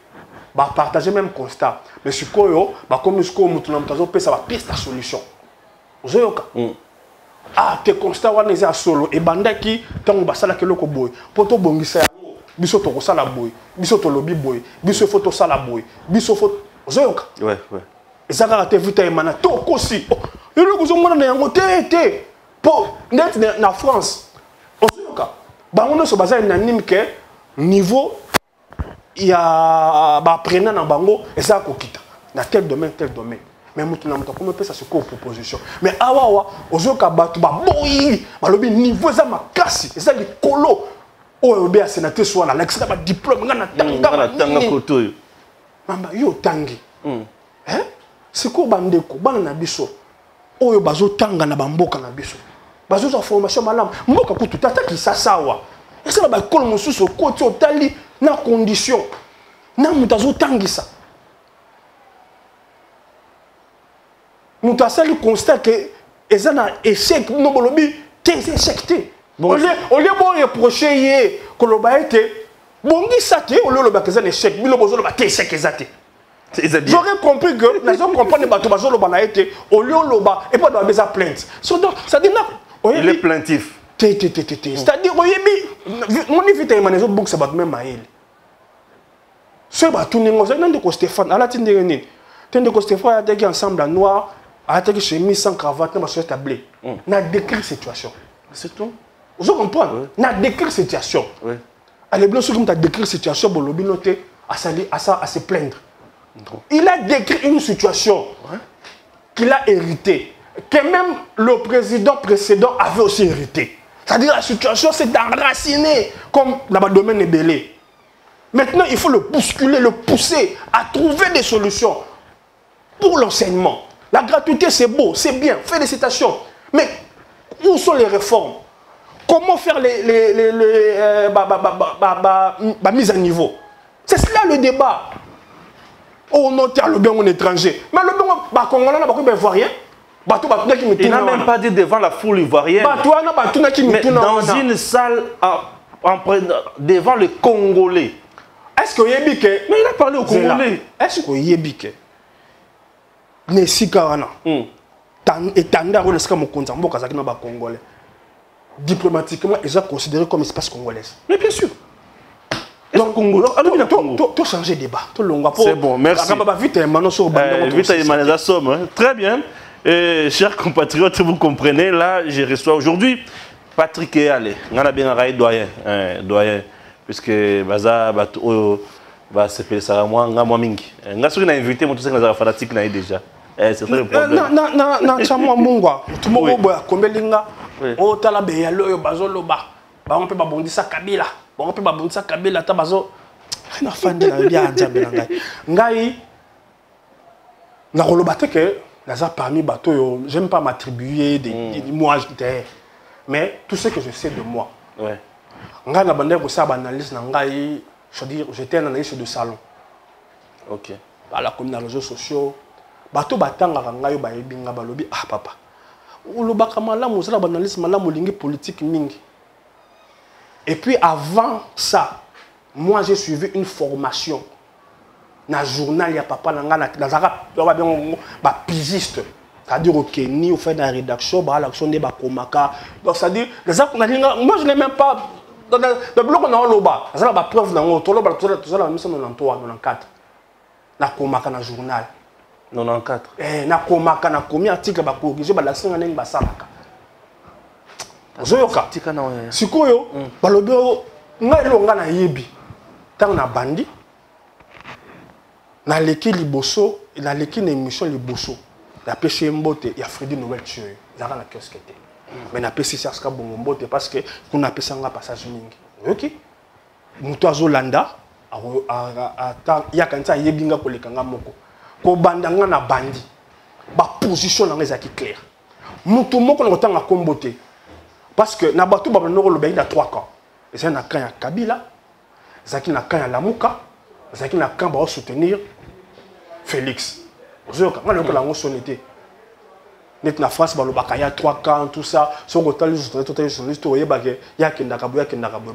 ba partager même constat mais sikoyo ba comme sikoyo mutu na mutazo pesa ba piste la solution oyoka te constat wana eza solo e bandaki tango basala keloko boy poto bongisa yango biso to ko sala boy biso to lobi boy biso photo sala boy biso photo ozoyoka ouais ezaka te vita emana to kosi eloko zo mona na yango te po net na France ozoyoka bango so baza unanime que niveau ya ba apprenant na bango eza kokita na tel domaine mais mutu na mutu comme pesa siko proposition mais awa ozoka batu ba boyi balobi niveau eza makasi eza likolo oyo be sénateur soit na l'excellent ba diplôme ngana tanga koto yo mamba yo tangi siko bandeko bana na biso oyo bazo tanga na bamboka na biso bazo za formation malamu mboka kutu tata ki sasawa esa ba école mosusu côté otali na condition na mutazo tangisa mutasali constat que eza na échec no bolobi tes échec te au lieu bon reprocher yé koloba été bongi sate au lieu loba eza échec bilo bozo loba tes échec ezate j'aurais compris que les gens comprennent bato bazo loba na été au lieu loba et pas dans beza plainte so donc ça dit na il est plaintif c'est-à-dire oyebi mon invité manezo book ça bat même maïl ce bato ningo ça nande ko Stéphane ala tindere nini tende ko Stéphane a été ensemble en noir a été chemise sans cravate na so tablé na décrire situation c'est tout vous comprenez na décrire situation oui allez blanc sur comme ta décrire situation bolobi noté à se plaindre il a décrit une situation qu'il a héritée que même le président précédent avait aussi hérité. C'est-à-dire la situation s'est enracinée comme dans le domaine belé. Maintenant, il faut le bousculer, le pousser à trouver des solutions pour l'enseignement. La gratuité, c'est beau, c'est bien, félicitations. Mais où sont les réformes? Comment faire la mise à niveau? C'est cela le débat. Oh non, tu as le bien en étranger. Mais le bien, Congolais n'a pas voir rien. Il n'a même pas dit devant la foule ivoirienne. Mais dans une salle devant les Congolais. Est-ce que Yébike? Mais il a parlé aux Congolais. Est-ce que Yébike? Nesikarana. Et Tanda, on est comme Congolais. Diplomatiquement, ils sont considérés comme espace congolais. Mais bien sûr. Donc, tu changer de débat. C'est bon, merci. Très bien. Chers compatriotes, vous comprenez, là, je reçois aujourd'hui Patrick Eyale. On a bien un doyen. Puisque Baza va s'appeler ça moi, moi mingi. On a invité, moi, tout ça, on a fanatique déjà. C'est ça le problème. Non, ça moi, mongwa. Tout le monde, comme Belinga, oh, tala beyalo, bazoloba. On peut pas bondir ça Kabila. On peut pas bondir ça Kabila, tabazo. Na fan de la bien diable ngai. Na rolobate que naza parmi bateau, j'aime pas m'attribuer des moi mais tout ce que je sais de moi. Ouais. Ngai na bande ko sa analyse na ngai, je veux dire j'étais un analyste de salon. OK. Voilà comme dans les réseaux sociaux, bateau batanga ngai ba yebinga balobi ah papa. Olobaka malamu za analyse malamu lingi politique mingi. Et puis avant ça, moi j'ai suivi une formation dans le journal, il y a papa dans pigiste. C'est-à-dire au Kenya, on fait la rédaction, l'action des Bakomaka. Donc c'est-à-dire, moi je n'ai même pas. Dans le bloc on a un loba. C'est la preuve dans le tour, tout ça la mission 93, 94. Na Komaka dans le journal. 94. Na Komaka na komi article ba corriger ba l'action ngani ba salaka. Zoyoka sikoyo balobi ngai longa na yebi tant na bandi na leki liboso na leki na émission liboso la pêche mbote ya Freddy Noël tué zaka na kiosque te mais na pêche ça ska bongo mbote parce que kuna pesa nga passage mingi OK muto azolanda ata ya kanisa yebinga kolekanga moko ko bandanga na bandi ba position na ngeza ki clair muto moko na kotanga kombote. Parce que na bato babano le pays a 3 camps. Et c'est na camp ya Kabila, c'est na camp ya Lamuka, c'est na camp ba soutenir Félix. Ozo ka ngana ko la ngosonité. Net na France ba lo bakaya 3 camps tout ça, so ko tali total journaliste o yeba ke ya kenda kabo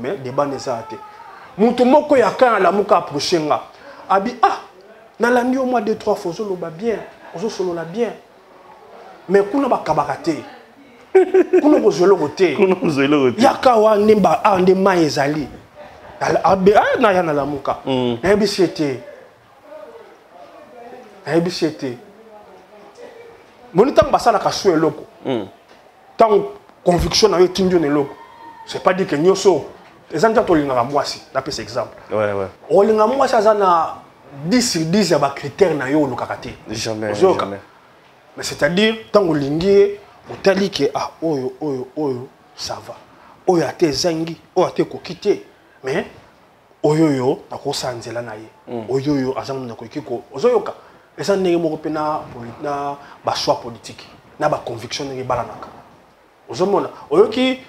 mais débat ne ça té. Muto moko ya camp ya Lamuka approchenga. Abi na landi au moins 2-3 fois zo lo ba bien, ozo solo la bien. Mais kuna ba kabakate. Kuno kozolo roté yaka wa nemba ande maezali na yana la muka na ebisete monitang basala ka sou eloko tant conviction na yo tindio ne loko c'est pas dire que nyoso Exemple, tu as moi si, d'après cet exemple. Ouais, ouais. Tu as moi ça a 10 sur 10 de critères na yo le karaté. Jamais. Mais c'est-à-dire, tant que tu as dit que ah, ça va. Oyo a te zangi, oyo a te kokite. Mais, oyo, na ko sanzela na ye. Oyo, azang na kokiko. Ozoyoka. Et ça n'est pas choix politique. Na ba conviction n'est pas là. Ozomona. Oyo ki,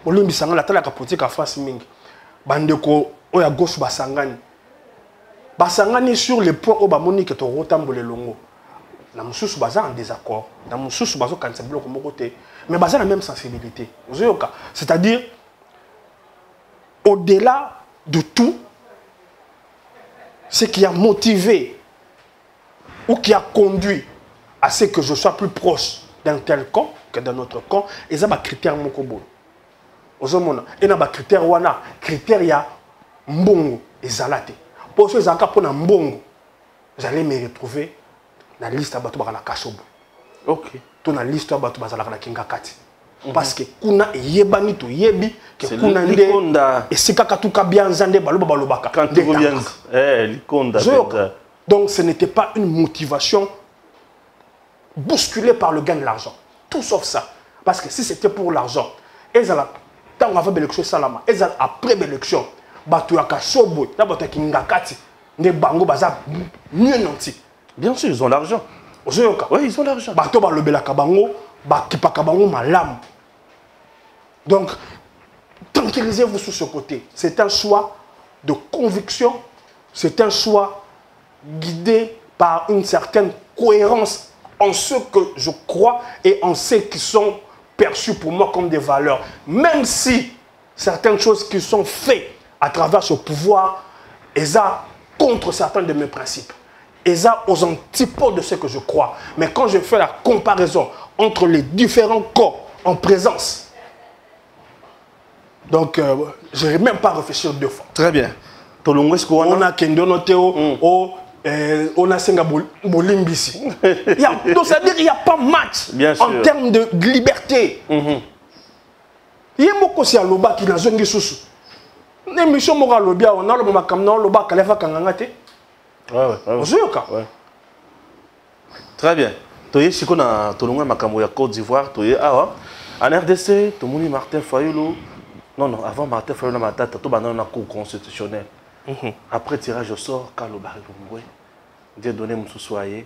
olimbi sanga la tala ka politique en France mingi. Bandeko, oyo gauche basangani. Basangani sur le point où Monique est au rotambole longo. Na mususu baza en désaccord. Na mususu bazo kanisa bloc mo côté. Mais baza la même sensibilité. C'est-à-dire, au-delà de tout, ce qui a motivé ou qui a conduit à ce que je sois plus proche d'un tel camp que d'un autre camp, et ça, c'est un critère mokobo. Et na ba critère wana, critère ya mbongo et zalate. Pour ceux qui ont mbongo, j'allais me retrouver dans la liste de bateau la kasobo. OK. Dans la liste de bateau la kinga kati. Parce que kuna yebani to yebi que kuna nde et c'est kakatuka bien zande baloba balobaka. Quand tu reviens, likonda. Donc ce n'était pas une motivation bousculée par le gain de l'argent. Tout sauf ça. Parce que si c'était pour l'argent, tant avant l'élection salama, après l'élection, bato ya kasobo, na bato kinga kati, ne bango baza mieux nanti. Bien sûr, ils ont l'argent. Oui, ils ont l'argent. Bato balobela kabango, bakipa kabango malam. Donc, tranquillisez-vous sur ce côté. C'est un choix de conviction, c'est un choix guidé par une certaine cohérence en ce que je crois et en ce qui sont perçus pour moi comme des valeurs. Même si certaines choses qui sont faites à travers ce pouvoir, elles sont contre certains de mes principes. Elles sont aux antipodes de ce que je crois. Mais quand je fais la comparaison entre les différents corps en présence, donc je n'ai même pas réfléchi deux fois. Très bien. On a Kendono Théo, on a Senga Bolimbisi. Donc c'est-à-dire qu'il n'y a pas match en termes de liberté. Il y a beaucoup de gens qui ont des choses. Les missions morales, on a le moment comme nous, on a le Kangangate. Ouais. Très bien. Tu es chico na tolonga makambo ya Côte d'Ivoire, tu es en RDC, tu moni Martin Fayulu. Non, avant Martin Fayulu na matata, tu banana na cour constitutionnelle. Après tirage au sort, Kaloba Lungwe, Dieu donné mon soussoyer.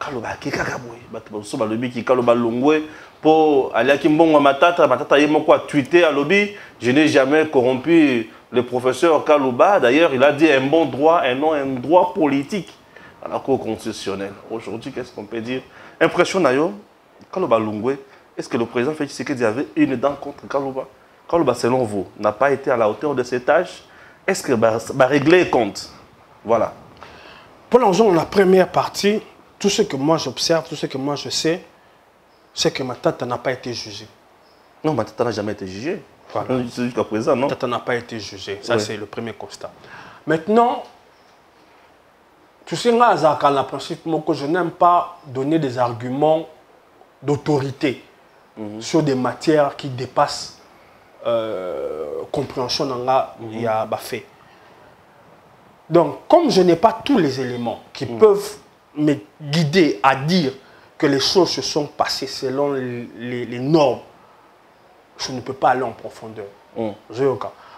Kaloba qui kakaboy, battu ba lobby qui Kaloba Lungwe pour aller à Kimbongo matata yé mon quoi tweeter à lobby. Je n'ai jamais corrompu le professeur Kaloba. D'ailleurs, il a dit un bon droit et non un droit politique à la cour constitutionnelle. Aujourd'hui, qu'est-ce qu'on peut dire? Impression d'ailleurs, Kaloba Lungwe, est-ce que le président Félix Tshisekedi avait une dent contre Kaloba? Kaloba, selon vous, n'a pas été à la hauteur de ses tâches? Est-ce que va régler compte? Voilà. Pour l'instant, la première partie, tout ce que moi j'observe, tout ce que moi je sais, c'est que Matata n'a pas été jugé. Non, Matata n'a jamais été jugé. Voilà. Jusqu'à présent, non? Matata n'a pas été jugé. Ça, c'est le premier constat. Maintenant, tu sais, dans principe, je n'aime pas donner des arguments d'autorité sur des matières qui dépassent compréhension il y a fait. Donc, comme je n'ai pas tous les éléments qui peuvent me guider à dire que les choses se sont passées selon les normes, je ne peux pas aller en profondeur.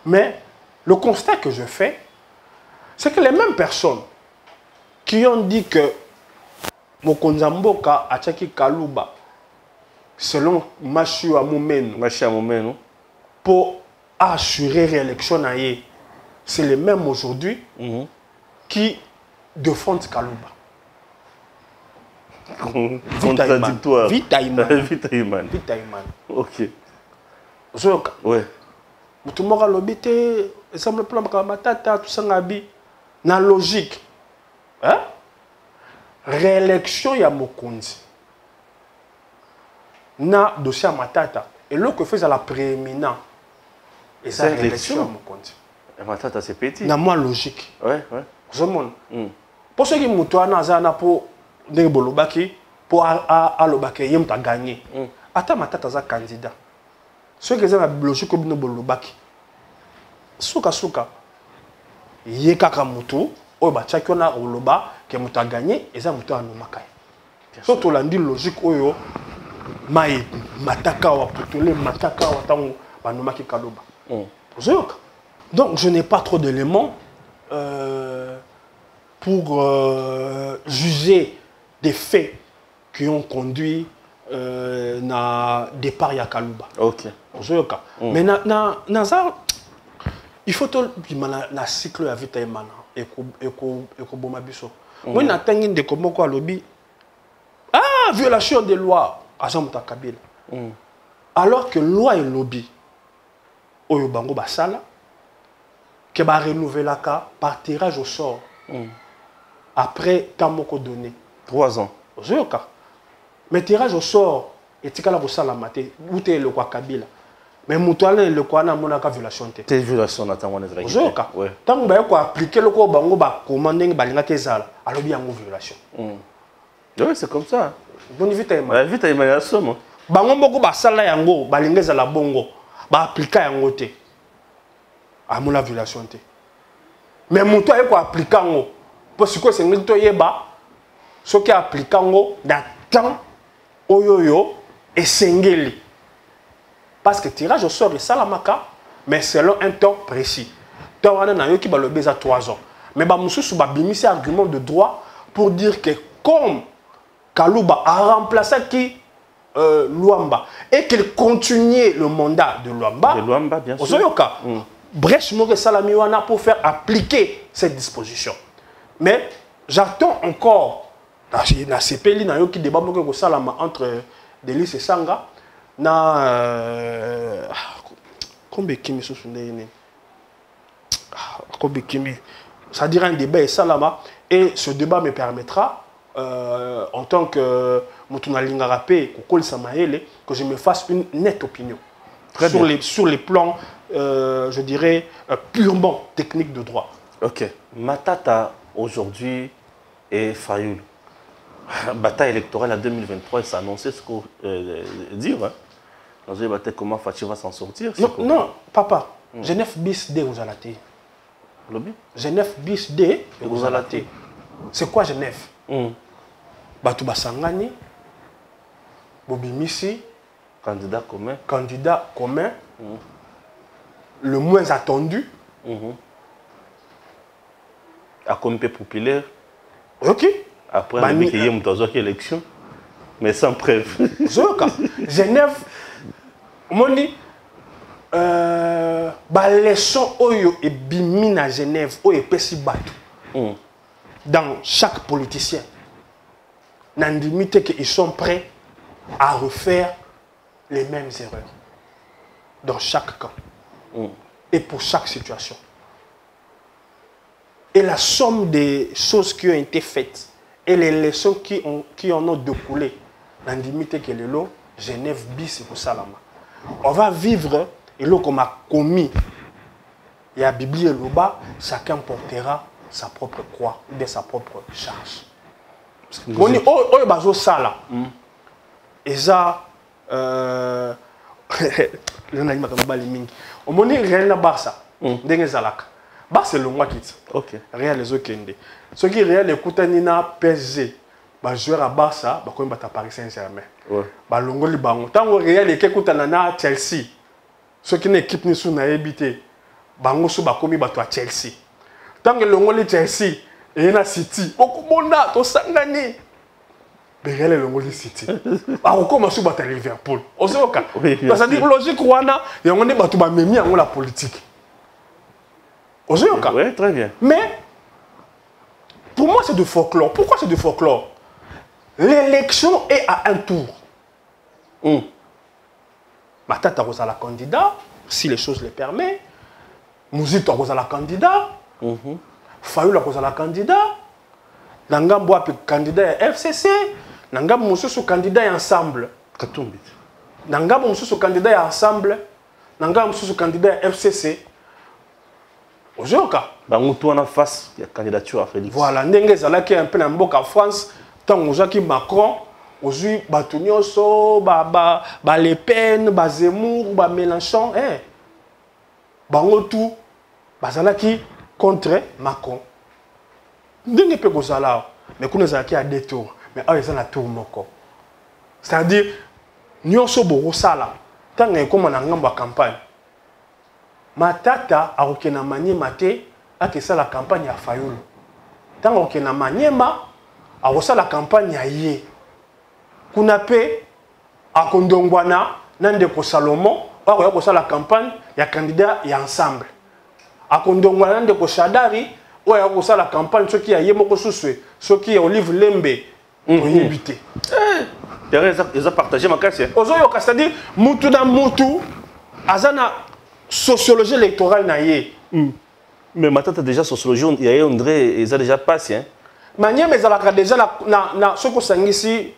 Mais le constat que je fais, c'est que les mêmes personnes qui ont dit que Mokonzamboka a Tchaki Kalouba, selon Machu Amoumeno, pour assurer réélection, c'est les mêmes aujourd'hui qui défendent Kalouba. Contradictoire. Vitaïman. Ok. Zoka. Ouais. Tout le monde a l'obité, et ça me plaît, Matata, tout ça, na logique. Hein? Réélection ya Mokonzi. Na dossier à Matata. Et l'autre que fait à la prééminent. Et ça, réélection à Mokonzi. Et Matata, c'est petit. Na moi logique. Ouais. Je monde. Pour ceux qui m'ont pour Bolobaki, pour Alobaki, ils ont gagné. Attends, Matata est candidat. Ceux qui ont la logique comme Bolobaki, suka ye kaka mutu oyo ba tchaki na oloba ke mutu a gagné eza mutu anomaka so to landi logique oyo mai mataka wa putole mataka wa tango banomaki kaloba ozoyoka. Donc je n'ai pas trop d'éléments pour juger des faits qui ont conduit na départ ya Kaluba. OK. Ozoyoka. Mais na ça il faut tout na cycle ya vita emana eko boma biso. Moi na tangi ndeko moko alobi violation des lois Azam Kabila. Alors que loi et lobby oyo bango basala que ba renouveler la cas par tirage au sort. Après tant moko donné 3 ans. Ozoyoka. Mais tirage au sort et tikala bosala maté outé le kwa Kabila. Mais mutuale le kwa na monaka violation té. C'est violation na tango na zaki. Ozoyoka. Tant ba ko appliquer le ko bango ba commander balinga kezala. Alobi yango violation. Oui, c'est comme ça. Boni vita ema. Vita ema ya somo. Bango moko basala yango balinga ezala bongo. Ba appliquer yango té. Amona violation té. Mais mutuale ko appliquer yango. Parce que c'est ngito yeba ce qui applique yango dans temps oyoyo et sengeli. Parce que tirage au sort est salamaka, mais selon un temps précis. Tant on a qui va le baiser à 3 ans. Mais bah mususu ba bimisi argument de droit pour dire que comme Kaluba a remplacé qui Luamba et qu'il continuait le mandat de Luamba. De Luamba, bien sûr. Bref, moi salamiwana pour faire appliquer cette disposition. Mais j'attends encore na CPLI na yo qui débat ko salama entre Delis et Sanga na combien kimi so sunene combien kimi ça dira un débat et salama et ce débat me permettra en tant que mutuna lingarape kokol samaele que je me fasse une nette opinion sur les plans je dirais purement technique de droit. OK. Matata aujourd'hui et Fayoul. Bataille électorale en 2023, ça annonçait ce qu'on dire. Dans une bataille, comment Fachi va s'en sortir? Non, papa. Genève bis D vous allez. Genève bis D vous allez. C'est quoi Genève? Batou Basangani, Bobi Missi. Candidat commun. Candidat commun. Le moins attendu. À comité populaire. OK. Après, on a dit qu'il y a une élection, mais sans preuve. Genève, on dit, leçon oyo et bimine à Genève, oyo pesi batou. Dans chaque politicien, n'andimite qu'ils sont prêts à refaire les mêmes erreurs. Dans chaque camp. Et pour chaque situation. Et la somme des choses qui ont été faites et les leçons qui en ont découlé, l'indimité que le lot, Genève bis et pour Salama. On va vivre, et l'eau qu'on a commis, il y a Bible et Loba, chacun portera sa propre croix, de sa propre charge. On dit, oh, il y a ça. Et ça, on dit, rien n'a pas ça. Bah c'est le mois qui dit. OK. Rien les autres kende. Ce qui réel écoute nina PSG. Bah joueur à Barça, bah quand il bat à Paris Saint-Germain. Ouais. Bah longoli bango. Tant que réel écoute nana Chelsea. Ce qui n'est équipe ni sous na habité. Bango sous bah comme il bat à Chelsea. Tant que longoli Chelsea et na City. Beaucoup mona to sangani. Mais réel longoli City. Bah on commence sous bat à Liverpool. On sait au cas. Ça dit logique wana. Et on est battu bah memi en la politique. Oui, très bien. Mais, pour moi, c'est du folklore. Pourquoi c'est du folklore? L'élection est à un tour. Matata a la candidat, si les choses le permettent. Mouzito a la candidat. Fayoul a la candidat. Nangam Boa candidat à FCC. Nangam Moussou candidat ensemble. Katumbi. Nangam Moussou candidat ensemble. Nangam Moussou candidat à FCC. Aujourd'hui, on a face à la candidature à Félix. Voilà, ndenge zalaki un peu na mboka France, tant que Macron, aujourd'hui Batunyoso, ba Le Pen, ba Zemmour, ba Mélenchon, bango tout bazalaki contre Macron. Ndenge pe kozala mais kuna zalaki à 2 tours mais ils ont la tour moko. C'est-à-dire nyonso bo sala tant comme na ngambo campagne. Matata a okena Maniema te akesa la campagne ya Fayulu. Tant okena Maniema a la campagne ya ye. Kuna pe akondongwana nande ko Salomon a la campagne ya candidat ya ensemble. Akondongwana nande ko Shadari a la campagne ceux qui a ye moko suswe, ceux qui a Olive Lembe pour éviter. Ils ont partagé ma casse. Ozoyoka, c'est-à-dire mutu na mutu azana sociologie électorale na ye. Mais maintenant déjà sociologie il y a André ils ont déjà passé hein. Maniema ezalaka déjà na soko sangisi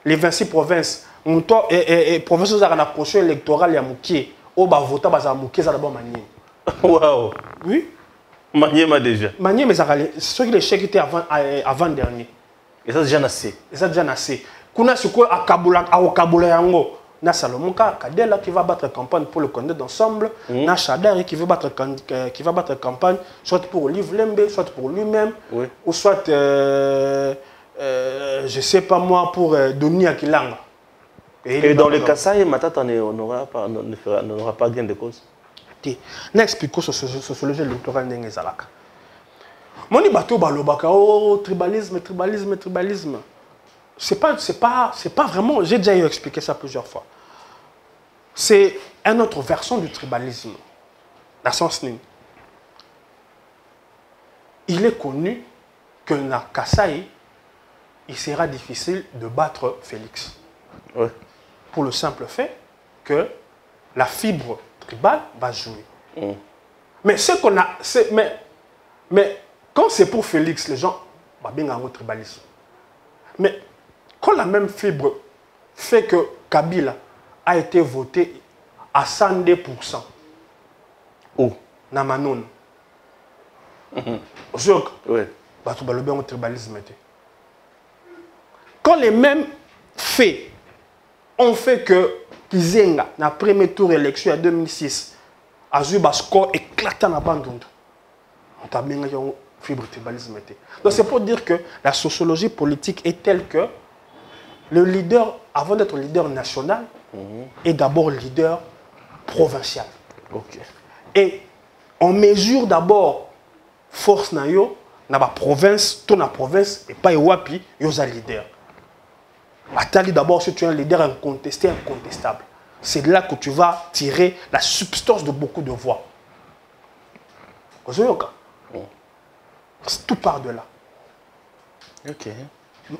les 26 provinces. Muto et province za na prochain électoral ya mukie o ba vota ba za mukie za d'abord Maniema. Waouh. Oui. Maniema déjà. Maniema ezalaka ceux qui les chèques étaient avant dernier. Et ça déjà nassé. Et ça déjà nassé. Kuna siko akabula yango. Na Salomon Kadela qui va battre campagne pour le candidat d'ensemble, na Shadari qui va battre campagne soit pour Olive Lembe, soit pour lui-même, ou soit je sais pas moi pour Denis Akilanga. Et dans le Kassai, Matata n'aura pas gain de cause. N'explique sociologie électorale n'engage zalaka. Moni bateau balobaka oh tribalisme. C'est pas vraiment, j'ai déjà expliqué ça plusieurs fois. C'est une autre version du tribalisme. Dans sens ni. Il est connu que dans Kassai, il sera difficile de battre Félix. Ouais. Pour le simple fait que la fibre tribale va jouer. Mais ce qu'on a, mais quand c'est pour Félix, les gens bah bien un tribalisme. Mais quand la même fibre fait que Kabila a été voté à 102%. Où? Namanon. Oui. Quand les mêmes faits ont fait que Kizenga, dans le premier tour d'élection en 2006, a eu un score éclatant à Bandundu. On a bien une fibre tribalisme. Donc c'est pour dire que la sociologie politique est telle que le leader, avant d'être leader national, est d'abord leader provincial. Okay. Et on mesure d'abord force na yo, na ba province, ton province, et pas wapi, yo za leader. Attali d'abord si tu es un leader incontesté, incontestable. C'est là que tu vas tirer la substance de beaucoup de voix. Tout part de là. Okay.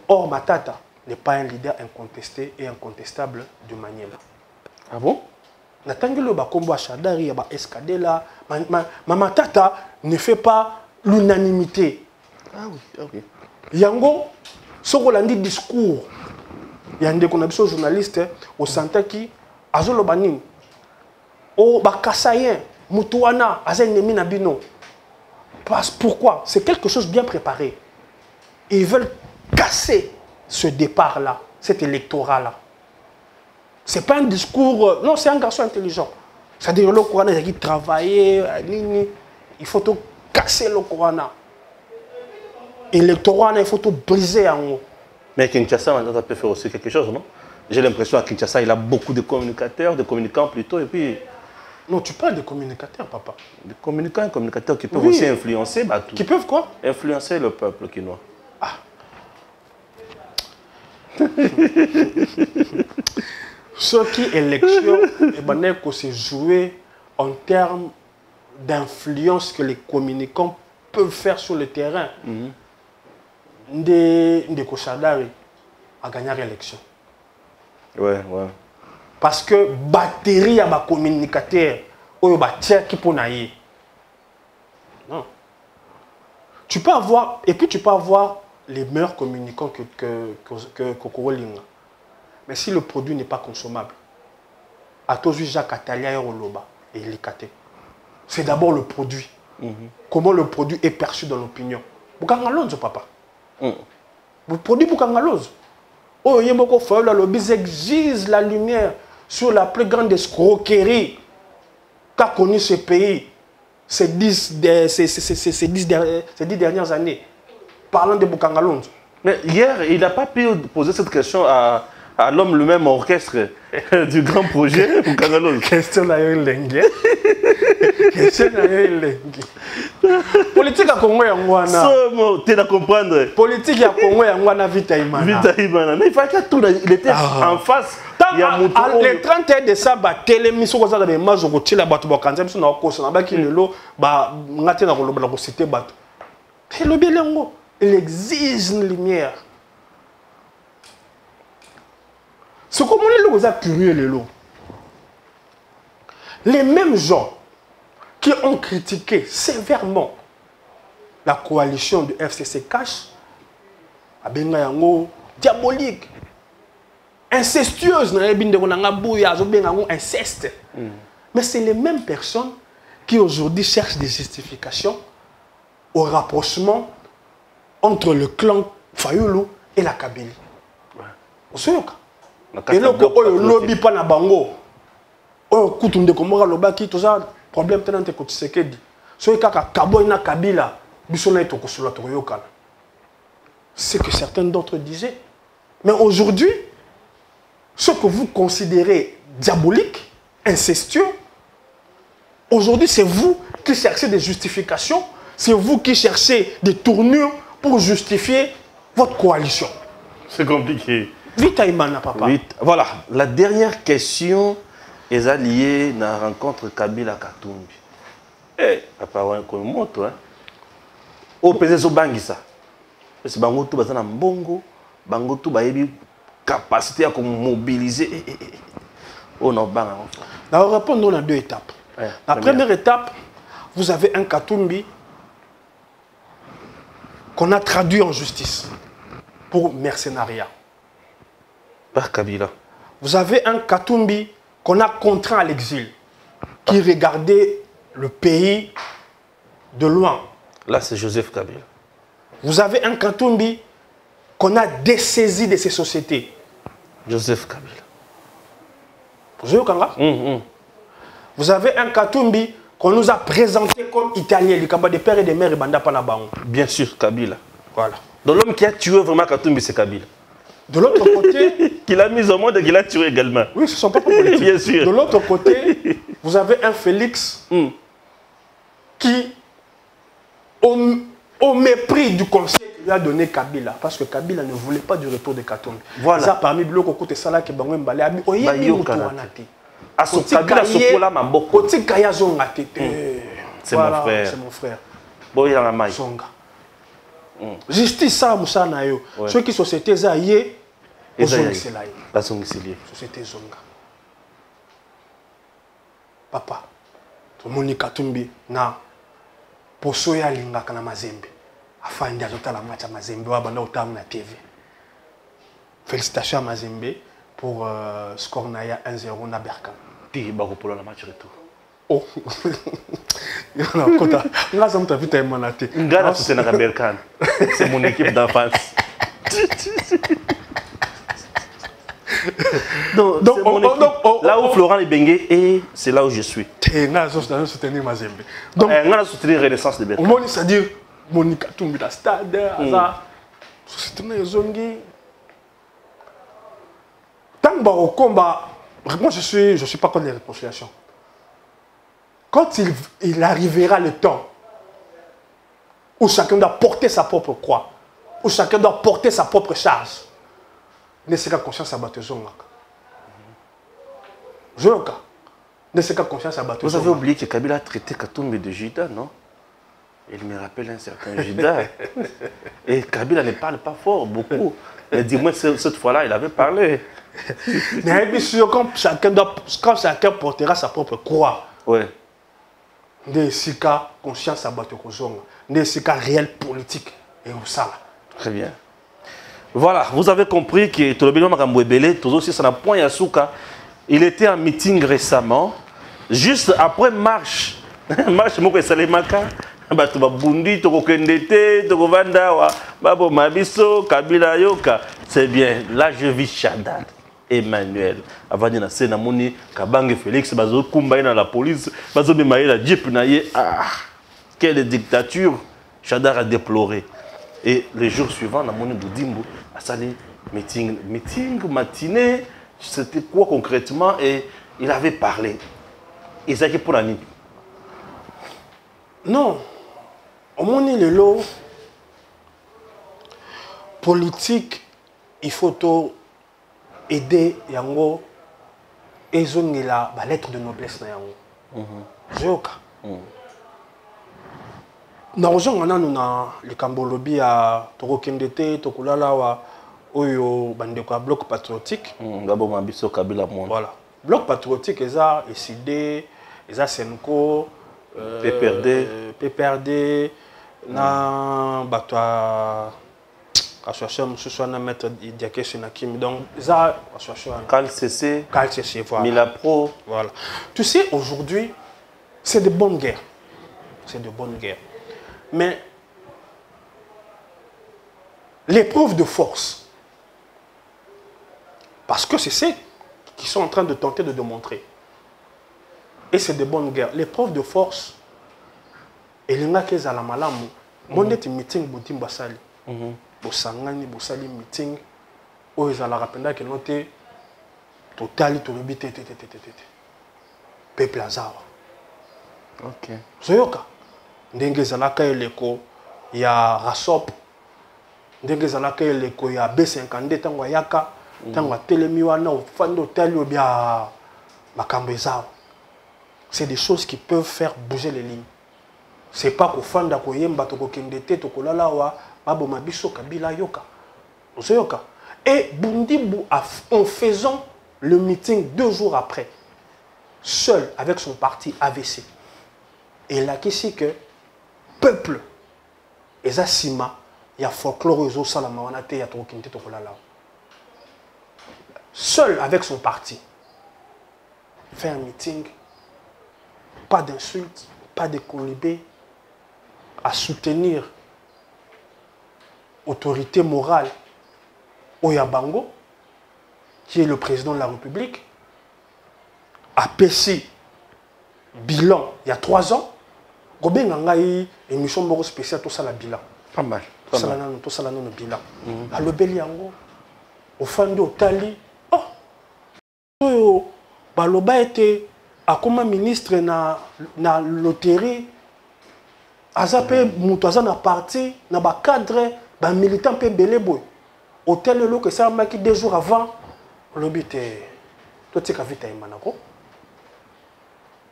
Or, Matata n'est pas un leader incontesté et incontestable de Maniema. Ah bon? Natangelo Bakombo Shadari, Escadela, Matata ne fait pas l'unanimité. Ah oui, ok. Yango, ce Rolandi discours, il y a un journaliste au Santaki, Azolo Banim, au Bakassayen, Moutouana, Azen Nabino. Pourquoi? C'est quelque chose de bien préparé. Ils veulent casser ce départ-là, cet électorat-là. Ce n'est pas un discours... Non, c'est un garçon intelligent. C'est-à-dire le Coran, il travaille, il faut tout casser le Coran. Électorat, il faut tout briser en haut. Mais Kinshasa, on peut faire aussi quelque chose, non? J'ai l'impression qu'à Kinshasa, il a beaucoup de communicateurs, de communicants plutôt, et puis... Non, tu parles de communicateurs, papa. Des communicants et communicateurs qui peuvent aussi influencer... Bah, tout. Qui peuvent quoi? Influencer le peuple quinois. Ah. Ce qui est élection, c'est jouer en termes d'influence que les communicants peuvent faire sur le terrain. Ndeko Shadari a gagné l'élection. Ouais. Parce que batterie à ma communicateur, qui peut naïr. Non. Tu peux avoir, et puis tu peux avoir les meilleurs communicants que Kokolinga. Mais si le produit n'est pas consommable, à tous Jacques Atalia et Oloba et Likate, c'est d'abord le produit. Comment le produit est perçu dans l'opinion. Boukangalonzo, papa. Le produit Boukangalonzo. Oh, Yemoko Foyola Lobby exige la lumière sur la plus grande escroquerie qu'a connu ce pays. ces 10 dernières années, parlant de Boukangalonde. Mais hier, il n'a pas pu poser cette question à l'homme le même orchestre du grand projet Boukangalonde. Question na yo lengue. Question na yo lengue. Politique à Congo yangwana. So, tu dois comprendre. Politique à Congo yangwana Vita Imana. Vita Imana. Mais il fallait que tout, il était en face. Le 31 décembre, télémission comme ça dans les mages au Tila Batu Bakanza, mais on a encore ça. Baki lelo, bah, ngate na koloba la cité Batu. Et le bilango, il exige une lumière. Ce que mon élo est curieux l'élo. Les mêmes gens qui ont critiqué sévèrement la coalition du FCC Cash, abenga yango diabolique. Incestueuse, inceste. Mais c'est les mêmes personnes qui aujourd'hui cherchent des justifications au rapprochement entre le clan Fayulu et la Kabylie. Et là, le lobby pas na bango. Oh, kutunde komora lobaki tout ça problème tenant te kotisekedi. So kaka kabo na Kabila, bisona to kosula to yokana. C'est que certains d'autres disaient. Mais aujourd'hui, ce que vous considérez diabolique, incestueux, aujourd'hui c'est vous qui cherchez des justifications, c'est vous qui cherchez des tournures pour justifier votre coalition. C'est compliqué. Vite Imana, papa. Vite. Voilà, la dernière question est liée à la rencontre Kabila Katumbi. Eh, papa, on a un moto, hein. Au PZ Bangisa. C'est Bango tout bazana mbongo, Bango tout baebi capacité à mobiliser. On a bang. Dans le rapport, on a deux étapes. La première étape, vous avez un Katumbi qu'on a traduit en justice pour mercenariat. Par Kabila. Vous avez un Katumbi qu'on a contraint à l'exil, qui regardait le pays de loin. Là, c'est Joseph Kabila. Vous avez un Katumbi qu'on a dessaisi de ces sociétés. Joseph Kabila. Vous avez un Katumbi qu'on nous a présenté comme italien, le Kaba des pères et des mères et Banda Panabaon. Bien sûr, Kabila. Voilà. Donc l'homme qui a tué vraiment Katumbi, c'est Kabila. De l'autre côté... qu'il a mis au monde et qu'il a tué également. Oui, ce ne sont pas politiques. Bien sûr. De l'autre côté, vous avez un Félix qui, au mépris du conseil qu'il lui a donné Kabila, parce que Kabila ne voulait pas du retour de Katumbi. Voilà. Ça, parmi les gens qui ont été Kabila, c'est mon frère. C'est mon frère. Songa. Justice, ça, Moussa Nayo. Ceux qui sont sociétés Zaye, société Zonga. Papa, tout le monde Katumbi, na posoya linga kana Mazembe. Afin d'ajouter la match à Mazembe, ou abandonner autant na TV. Félicitations à Mazembe pour score Naya 1-0 na Berkan. Ti bako pour la match retour. Oh, c'est mon équipe d'enfance. Donc, là où Florent Ibengue est, c'est là où je suis. soutenir Mazembe. Donc, on a soutenu la Renaissance de Berkan. C'est-à-dire, Monica Tumbi la stade, soutenir Zongi. Tant que au combat, moi je suis pas contre les réconciliations. Quand il arrivera le temps où chacun doit porter sa propre croix, où chacun doit porter sa propre charge, ne sera conscience à battre Zonga. Zonga. Ne sera conscience à battre Zonga. Vous avez oublié que Kabila a traité Katumbi de Judas, non? Il me rappelle un certain Judas. Et Kabila ne parle pas fort, beaucoup. Mais dis-moi, cette fois-là, il avait parlé. Mais bien sûr, quand chacun portera sa propre croix, ouais. Des sika conscience à battre Zonga, des sika réel politique et au sala. Très bien. Voilà, vous avez compris que Tolobino Makambouebele, tout aussi ça n'a point Yasuka. Il était en meeting récemment, juste après marche. Marche Moko Salemaka, Batuba Bundi, Toko Kendete, Toko Vandawa, Babo Mabiso, Kabila Yoka. C'est bien, là je vis Shaddad. Emmanuel. Avant de nasser namoni Kabange Félix bazo kumba dans la police, bazo bemaye la jeep na ye. Ah, quelle dictature! Chadar a déploré. Et les jours suivants, namoni Doudimbo a sali meeting matinée. C'était quoi concrètement? Et il avait parlé. Et ça qui pour la nuit. Non. Au moins le lot politique, il faut aider yango et la lettre de noblesse na yango. Zoka. Na ozonga nanu na likambo lobi ya tokokendete tokulala wa oyo bandeko ya bloc patriotique. D'abord mabiso Kabila monde. Voilà. Bloc patriotique eza SID, eza Senko, PPRD na batwa association mususu na maître Diakeshe na Kim. Donc eza association CALCC, voilà. Milapro. Voilà. Tu sais aujourd'hui c'est de bonnes guerres. C'est de bonnes guerres. Mais l'épreuve de force, parce que c'est ce qu'ils sont en train de tenter de démontrer. Et c'est de bonnes guerres. L'épreuve de force, et l'enga qui est à la malamu, mon meeting boutim basali, bosangani bosali meeting, où ils ont la rapenda qui note totali to lebite peuple azar. Ok. Zoyoka. Ndenge zalaka eleko ya Rasop, ndenge zalaka eleko ya B52 tango yaka, tango telemi wana ofando tali obia makambo ezao. C'est des choses qui peuvent faire bouger les lignes. C'est pas qu'au fanda ko yemba to ko kendete to ko lala wa babo mabiso Kabila yoka. Zoyoka. Et Bundimbu en faisant le meeting 2 jours après, seul avec son parti AVC. Et là qui c'est que peuple eza sima ya folklore ezo salama wana te ya tokinte tokolala. Seul avec son parti. Faire un meeting, pas d'insultes, pas de colibés, à soutenir autorité morale Oyabango, qui est le président de la République, a PC bilan il y a 3 ans. Robin a eu une émission spéciale tout ça la bilan. Pas mal. Tout ça la non bilan. À l'Obeliango, au Fando, Tali. Oh, Baloba était à comme ministre na loterie. Azapé Moutaza na parti, na ba cadre, ba militant pe belé boy. Hôtel le que ça m'a qui 2 jours avant, l'obité. Tout ce qu'a vu Taïmanako.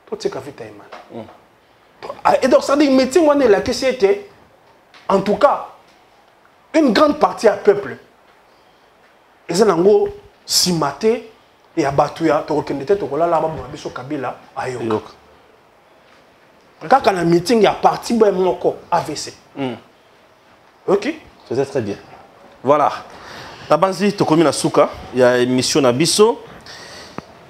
Tout ce qu'a vu Taïman. Et donc, ça dit, meeting, on est là, que c'était, en tout cas, une grande partie à peuple. Ils ont en gros, si maté, et à Batouya, tu reconnais, tu as là, tu as Kabila, Ayok. Quand on a un meeting, il y a parti, il y a AVC. Ok? C'est très bien. Voilà. Tabanzi, tu as commis la souka, il y a une émission à Bisso.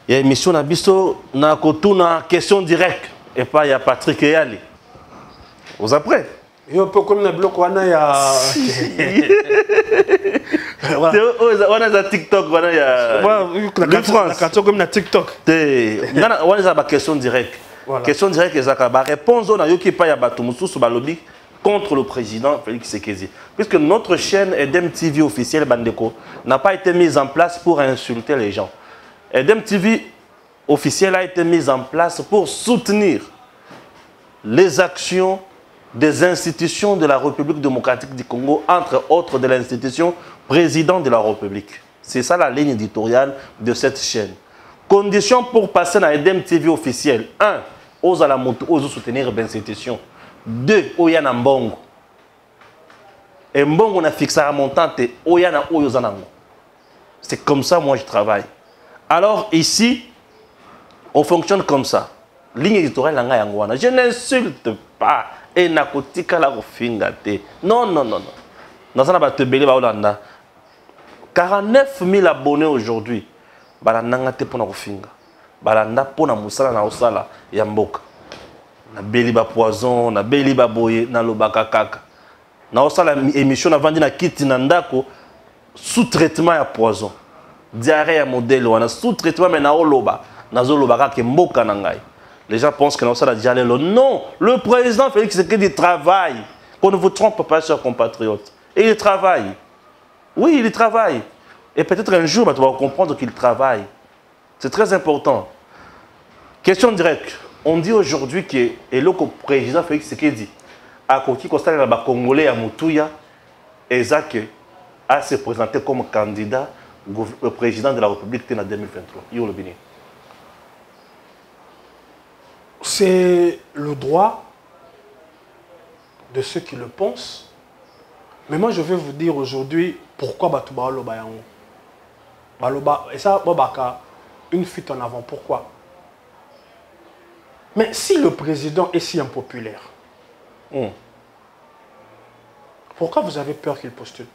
Il y a une émission à Bisso, na kotuna question directe. Et pas, il y a Patrick et Ali. Vous après? Il y a un peu comme le bloc, on a TikTok, on a France. Comme la TikTok. On a une question directe. Question directe, la réponse, on a eu qui pas balobi contre le président Félix Tshisekedi. Puisque notre chaîne Edem TV officielle Bandeko n'a pas été mise en place pour insulter les gens. Edem TV officielle a été mise en place pour soutenir les actions des institutions de la République démocratique du Congo, entre autres de l'institution président de la République. C'est ça la ligne éditoriale de cette chaîne. Conditions pour passer à Edem TV officielle. 1. Ose soutenir l'institution. 2. Oyana Mbongo. Et Mbongo na fixé à montante. Oyana Oyozanango. C'est comme ça moi je travaille. Alors ici, on fonctionne comme ça. Ligne éditoriale, je n'insulte pas. Et nakotika la rofingate. Non, non, non, non. Dans un batebele baolanda. 49 000 abonnés aujourd'hui. Balanda te pona rofinga. Balanda pona musala na osala ya mboka. Na beli ba poison, na beli ba boye, na lobaka kaka. Na osala émission na vandi na kiti na ndako sous traitement ya poison. diarrhée à modèle, on a sous-traitement, mais na oloba. Nazoloba ke mboka nangai. Les gens pensent que nous sommes déjà là. Non, le président Félix Tshisekedi travaille. Qu'on ne vous trompe pas, chers compatriotes. Et il travaille. Oui, il travaille. Et peut-être un jour, tu vas comprendre qu'il travaille. C'est très important. Question directe. On dit aujourd'hui que le président Félix Tshisekedi a constaté que les Congolais à Moutouya a se présenté comme candidat au président de la République en 2023. C'est le droit de ceux qui le pensent. Mais moi, je vais vous dire aujourd'hui pourquoi Batouba Loba Yango. Et ça, une fuite en avant. Pourquoi? Mais si le président est si impopulaire, pourquoi vous avez peur qu'il postule?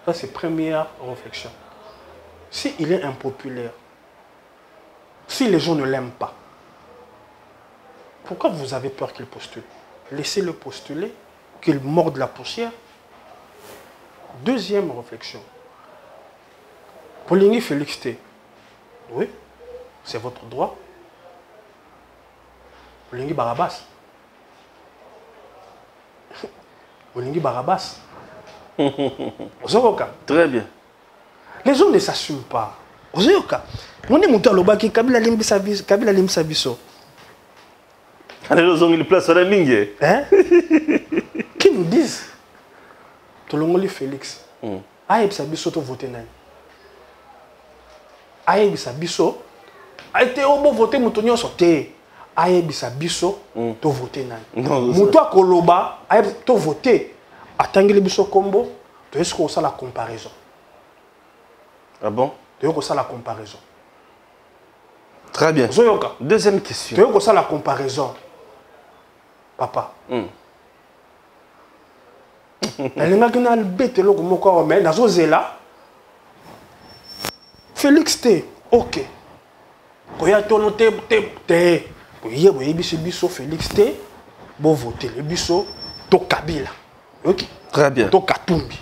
Ça, c'est première réflexion. S'il est impopulaire, si les gens ne l'aiment pas, pourquoi vous avez peur qu'il postule? Laissez-le postuler, qu'il morde la poussière. Deuxième réflexion. Poligny Félix T. Oui, c'est votre droit. Poligny Barabas. Poligny Barabas. Très bien. Les gens ne s'assument pas. On est monté à l'Obaki, Kabila Limsabiso. Il place sur la ligne. Qui nous disent Tolongoli Félix. Aïe Sabiso to voter nani. Aïe Sabiso. Aïe te obo voter moutonio sauté. Aïe Sabiso to voter nani. Moutoua Koloba aïe to voter. Attendez biso combo. Tu es qu'on ça la comparaison. Ah bon? Tu es qu'on ça la comparaison. Très bien. Deuxième question. Tu es qu'on ça la comparaison. Papa. Félix T. Ok. Félix T. Bon voter. Le biso. To Kabila. Ok. Très bien. To Katumbi.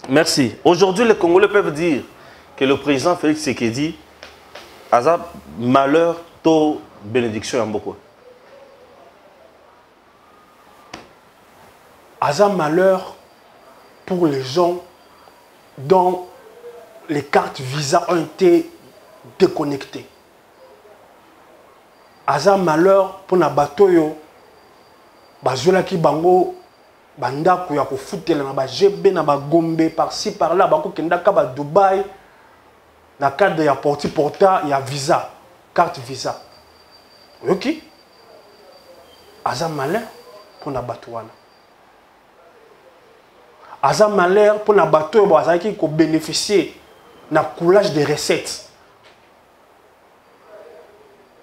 Merci. Aujourd'hui, les Congolais peuvent dire que le président Félix Tshisekedi a malheur, to bénédiction en beaucoup. Hasard malheur pour les gens dont les cartes Visa ont été déconnectées. Hasard malheur pour na batoyo bazola ki bango banda ko ya ko futela na ba GB na ba Gombe par-ci par-là bako kendaka ba Dubaï na cadre ya porti porta ya visa carte Visa. OK? Hasard malheur pour na batouana. Asa malheur pour na bateau qui bénéficier na coulage de recettes.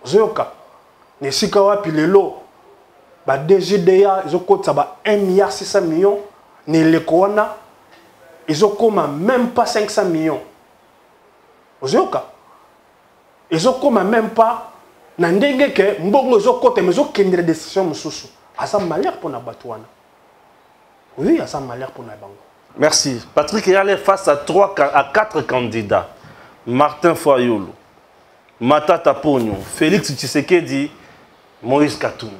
Zoka ne sikawa pilelo ba DGDA ils ont coté 1 milliard 600 millions ne le koana ils ont comme même pas 500 millions. Zoka ils ont comme même pas na ndenge ke mbongo zo coté mais zo kendre décision mususu. Asa malheur pour na batouana. Oui, à ça malheur pour Nabango. Merci. Patrick Eyale face à 4 candidats. Martin Fayulu, Matata Pogno, Félix Tshisekedi, Moïse Katumbi.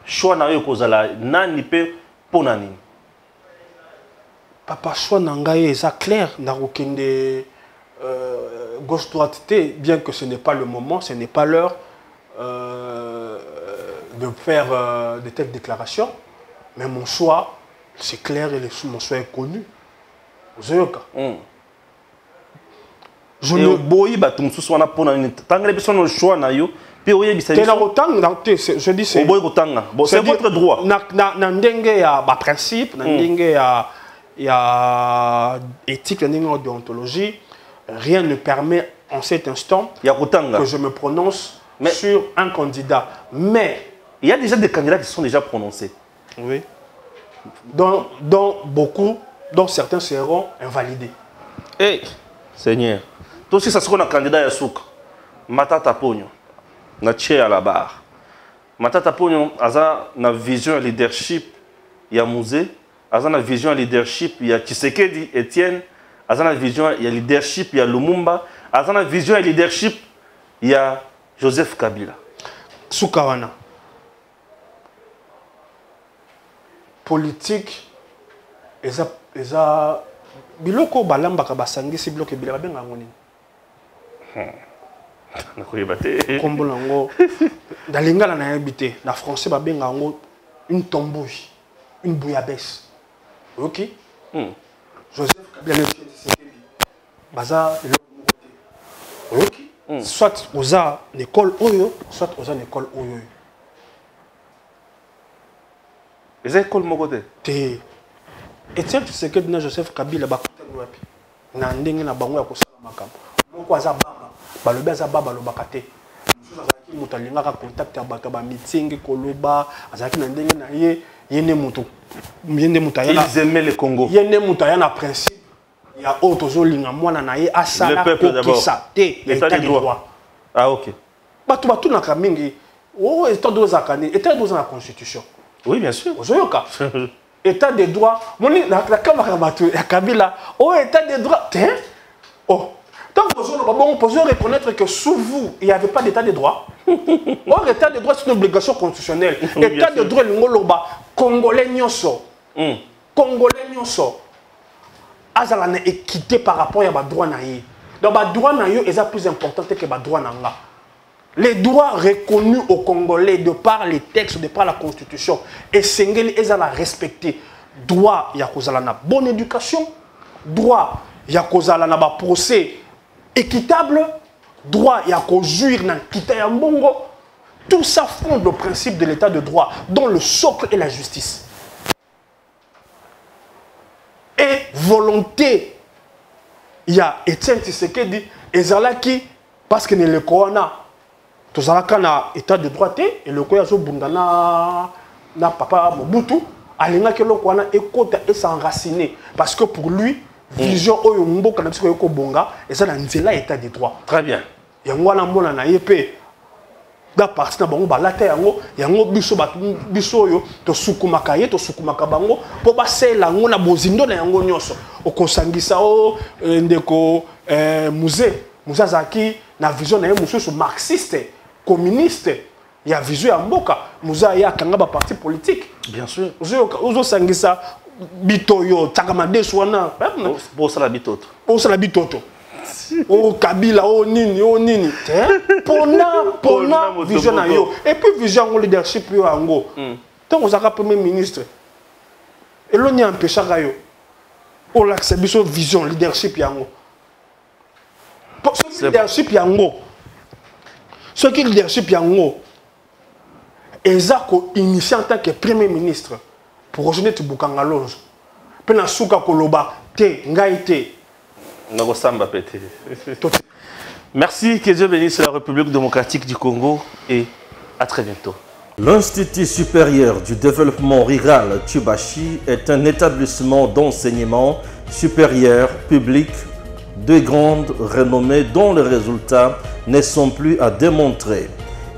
Choix na yo kozala nani pe ponani. Papa choix nangaye ça clair na rokende gauche droite bien que ce n'est pas le moment, ce n'est pas l'heure de faire de telles déclarations, mais mon choix c'est clair et mon choix est connu. Je ne boyi batum sous wana pona ni tangale biso no choix na yo pe oye bisa biso je dis c'est boyi kotanga bon c'est votre droit na ndenge ya ba principe na ndenge ya éthique na ndenge déontologie rien ne permet en cet instant que je me prononce sur un candidat, mais il y a déjà des candidats qui sont déjà prononcés. Oui. Dont certains seront invalidés. Hey, Seigneur. Toi aussi, ça sera un candidat à Souk. Matata Pogno. Na tché à la barre. Matata Pogno, a une vision et leadership. Il y a Mouzé. A une vision et leadership. Il y a Tshisekedi, Etienne. Azana vision, il y a leadership, il y a Lumumba. Azana vision et leadership, il y a Joseph Kabila. Soukawana. Politique, eza biloko balambaka basangisi biloko bila babenga ngoni. Kombo nango dans lingala na habité na français babenga ngo une tombouille, une bouillabaisse. OK? Joseph Kabila baza OK? Soit oza l'école oyo, soit oza l'école oyo. Les écoles mogote. Te. Et tiens, tu sais que Joseph Kabila bakutani wapi. Na ndenge na bango ya kosala makambo. Moko aza baba, balobi aza baba lobaka te. Mususu azalaki moto alingaka contact ya bato ba meeting koloba, azalaki na ndenge na ye, yene moto. Yende moto ya. Ils aimaient le Congo. Yene moto ya na principe. Ya auto zolinga mwana na ye asala kokisa te l'état de droit. Ah OK. Bato na kamingi, oh état de droit zakani, état de droit na constitution. Oui, bien sûr. Ozoyoka. État de droit. Moni la kamera bato ya Kabila. Oh état de droit. Tiens. Oh. Tant que on peut reconnaître que sous vous, il n'y avait pas d'état de droit. Or, l'état de droit, c'est une obligation constitutionnelle. L'état de droit, l'ingoloba, Congolais nyoso. Congolais nyoso. Azala na équité par rapport à droit naïe. Donc, le droit naïe est plus important que le droit nanga. Les droits reconnus aux Congolais de par les textes, de par la Constitution, et Sengeli est à la respecter. Droit, il y a une bonne éducation. Droit, il y a un procès équitable. Droit, il y a un bongo. Tout ça fonde le principe de l'état de droit, dont le socle est la justice. Et volonté, il y a Etienne Tshisekedi, et Zalaki, parce que le Corona, tout ça na état de droit et le Koya Bundana na papa Mobutu, alinga que le Corona est s'enraciner parce que pour lui, vision oyo mboka na bisiko bonga et ça na nzela état de droit. Très bien. Yango na mona na yepé da parti na bango balata yango biso yo to sukumaka ye to sukumaka bango po basela ngo na bozindo na yango nyoso okosangisa o ndeko musée zaki na vision na ye mususu marxiste communiste il y a vision ya mboka muza ya kanga ba parti politique bien sûr ozo sangisa bitoyo takamade swana pour ça la bitoto oh Kabila oh nini pona vision na yo et puis vision au leadership yo ango tant ozaka premier ministre et l'on y empêcha yo o l'accepter biso vision leadership yango leadership yango ce qui leadership yango ezako initié en tant que premier ministre pour rejoindre Tibukanga Lonzo pena suka koloba te ngai te Nagosamba pété. Merci, que Dieu bénisse la République démocratique du Congo et à très bientôt. L'Institut supérieur du développement rural Tchubashi est un établissement d'enseignement supérieur public de grande renommée dont les résultats ne sont plus à démontrer.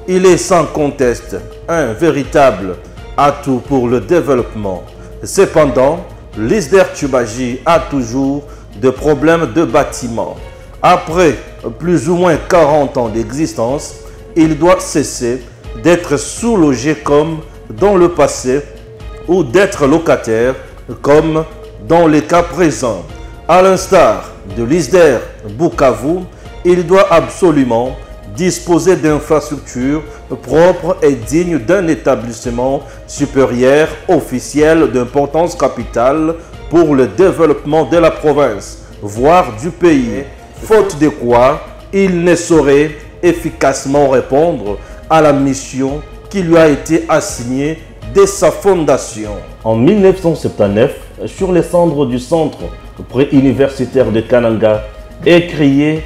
Il est sans conteste un véritable atout pour le développement. Cependant, l'ISDER Tchubashi a toujours des problèmes de bâtiment. Après plus ou moins 40 ans d'existence, il doit cesser d'être sous-logé comme dans le passé ou d'être locataire comme dans les cas présents. À l'instar de l'ISDER Bukavu, il doit absolument disposer d'infrastructures propres et dignes d'un établissement supérieur officiel d'importance capitale pour le développement de la province, voire du pays, faute de quoi il ne saurait efficacement répondre à la mission qui lui a été assignée dès sa fondation. En 1979, sur les cendres du centre préuniversitaire de Kananga, est créé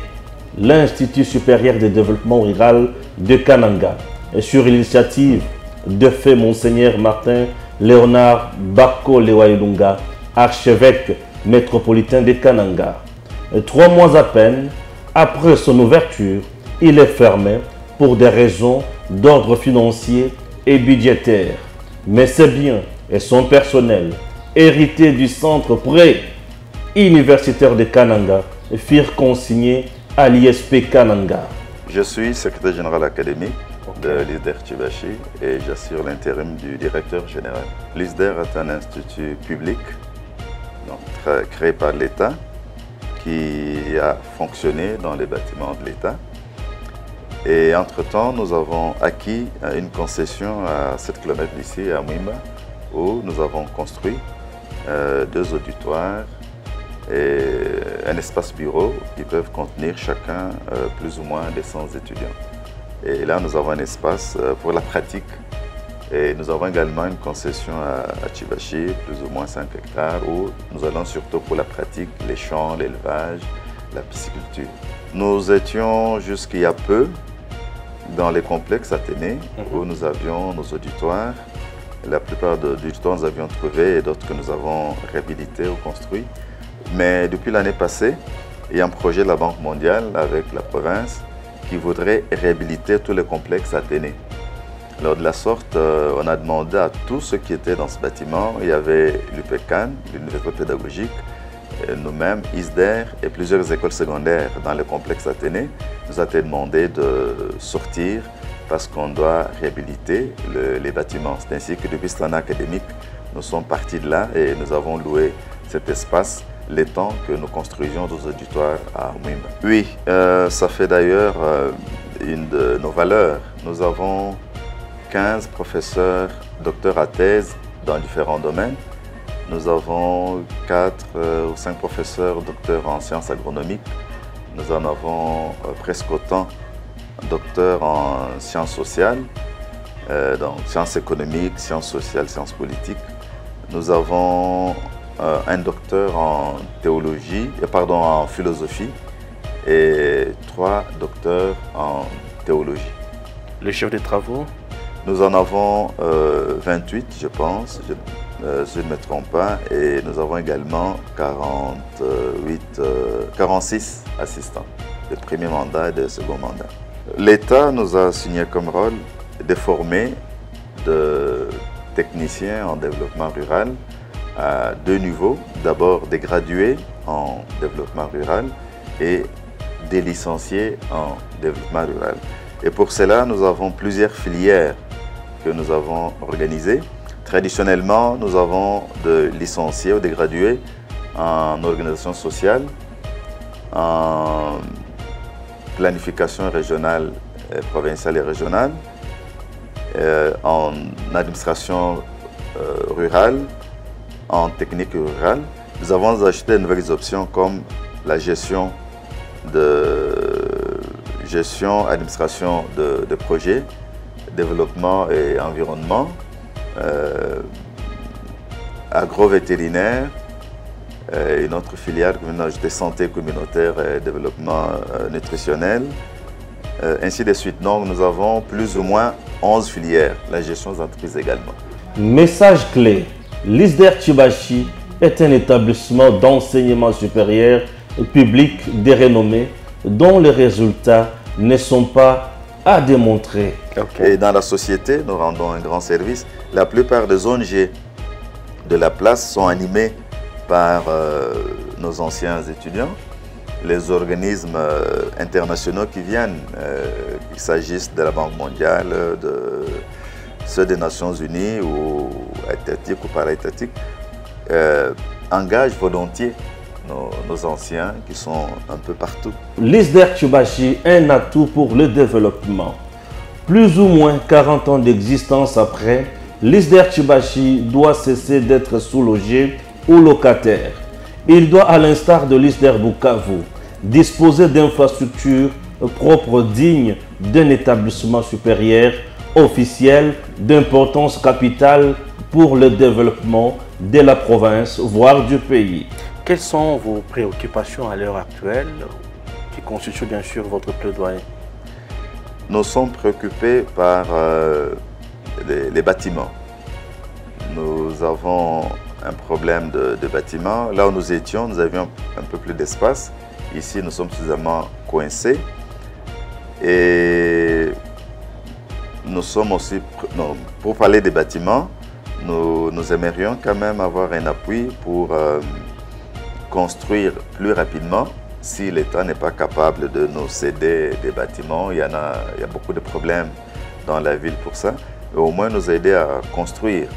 l'Institut supérieur de développement rural de Kananga, sur l'initiative de fait Monseigneur Martin Léonard Bako Lewailunga, archevêque métropolitain de Kananga. 3 mois à peine après son ouverture, il est fermé pour des raisons d'ordre financier et budgétaire. Mais ses biens et son personnel, hérités du centre universitaires de Kananga furent consignés à l'ISP Kananga. Je suis secrétaire général académique de l'ISDER Tchibachi et j'assure l'intérim du directeur général. L'ISDER est un institut public donc, créé par l'État qui a fonctionné dans les bâtiments de l'État. Et entre-temps, nous avons acquis une concession à 7 km d'ici, à Mwimba, où nous avons construit 2 auditoires et un espace bureau qui peuvent contenir chacun plus ou moins des 100 étudiants. Et là, nous avons un espace pour la pratique. Et nous avons également une concession à Tchibachi, plus ou moins 5 hectares, où nous allons surtout pour la pratique, les champs, l'élevage, la pisciculture. Nous étions jusqu'il y a peu dans les complexes Athénée, où nous avions nos auditoires. La plupart des auditoires nous avions trouvé et d'autres que nous avons réhabilités ou construits. Mais depuis l'année passée, il y a un projet de la Banque mondiale avec la province qui voudrait réhabiliter tous les complexes Athénée. Alors de la sorte, on a demandé à tous ceux qui étaient dans ce bâtiment, il y avait l'UPECAN, l'Université pédagogique, nous-mêmes, ISDER et plusieurs écoles secondaires dans le complexe Athénée, nous a été demandé de sortir parce qu'on doit réhabiliter les bâtiments. C'est ainsi que depuis cette année académique, nous sommes partis de là et nous avons loué cet espace les temps que nous construisions nos auditoires à Mwimba. Oui, ça fait d'ailleurs une de nos valeurs. Nous avons 15 professeurs, docteurs à thèse dans différents domaines. Nous avons 4 ou 5 professeurs, docteurs en sciences agronomiques. Nous en avons presque autant, docteurs en sciences sociales, donc sciences économiques, sciences sociales, sciences politiques. Nous avons un docteur en théologie, pardon, en philosophie et 3 docteurs en théologie. Le chef des travaux? Nous en avons 28, je pense, je ne me trompe pas, et nous avons également 46 assistants de premier mandat et de second mandat. L'État nous a signé comme rôle de former de techniciens en développement rural à 2 niveaux. D'abord des gradués en développement rural et des licenciés en développement rural. Et pour cela, nous avons plusieurs filières que nous avons organisées. Traditionnellement, nous avons des licenciés ou des gradués en organisation sociale, en planification régionale, provinciale et régionale, en administration rurale, en technique rurale. Nous avons ajouté de nouvelles options comme la gestion, administration de projets, développement et environnement, agro-vétérinaire, une autre filière que nous avons ajouté santé communautaire et développement nutritionnel, ainsi de suite. Donc nous avons plus ou moins 11 filières, la gestion des entreprises également. Message clé, l'ISDER Tchibachi est un établissement d'enseignement supérieur public de renommée dont les résultats ne sont pas à démontrer. Et dans la société, nous rendons un grand service. La plupart des ONG de la place sont animées par nos anciens étudiants, les organismes internationaux qui viennent, qu'il s'agisse de la Banque mondiale, de ceux des Nations Unies ou étatiques ou para-étatiques, engagent volontiers nos anciens qui sont un peu partout. L'ISDER Tchibachi est un atout pour le développement. Plus ou moins 40 ans d'existence après, l'ISDER Tchibachi doit cesser d'être sous-logé ou locataire. Il doit, à l'instar de l'ISDER Bukavu, disposer d'infrastructures propres dignes d'un établissement supérieur officiel d'importance capitale pour le développement de la province, voire du pays. Quelles sont vos préoccupations à l'heure actuelle qui constituent bien sûr votre plaidoyer? Nous sommes préoccupés par les bâtiments. Nous avons un problème de bâtiments. Là où nous étions, nous avions un peu plus d'espace. Ici, nous sommes suffisamment coincés. Et nous sommes aussi, pour parler des bâtiments, nous aimerions quand même avoir un appui pour construire plus rapidement si l'État n'est pas capable de nous céder des bâtiments. Il y a beaucoup de problèmes dans la ville pour ça. Et au moins nous aider à construire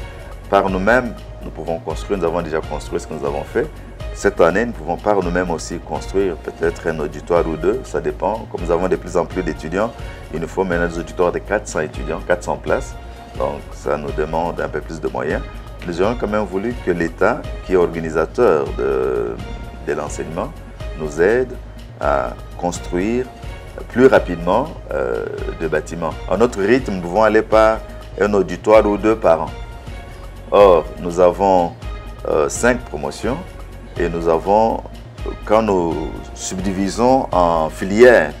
par nous-mêmes. Nous pouvons construire, nous avons déjà construit ce que nous avons fait. Cette année, nous pouvons par nous-mêmes aussi construire peut-être un auditoire ou deux, ça dépend. Comme nous avons de plus en plus d'étudiants, il nous faut maintenant des auditoires de 400 étudiants, 400 places. Donc ça nous demande un peu plus de moyens. Nous aurions quand même voulu que l'État, qui est organisateur de l'enseignement, nous aide à construire plus rapidement des bâtiments. À notre rythme, nous pouvons aller par un auditoire ou deux par an. Or, nous avons 5 promotions et nous avons, quand nous subdivisons en filières,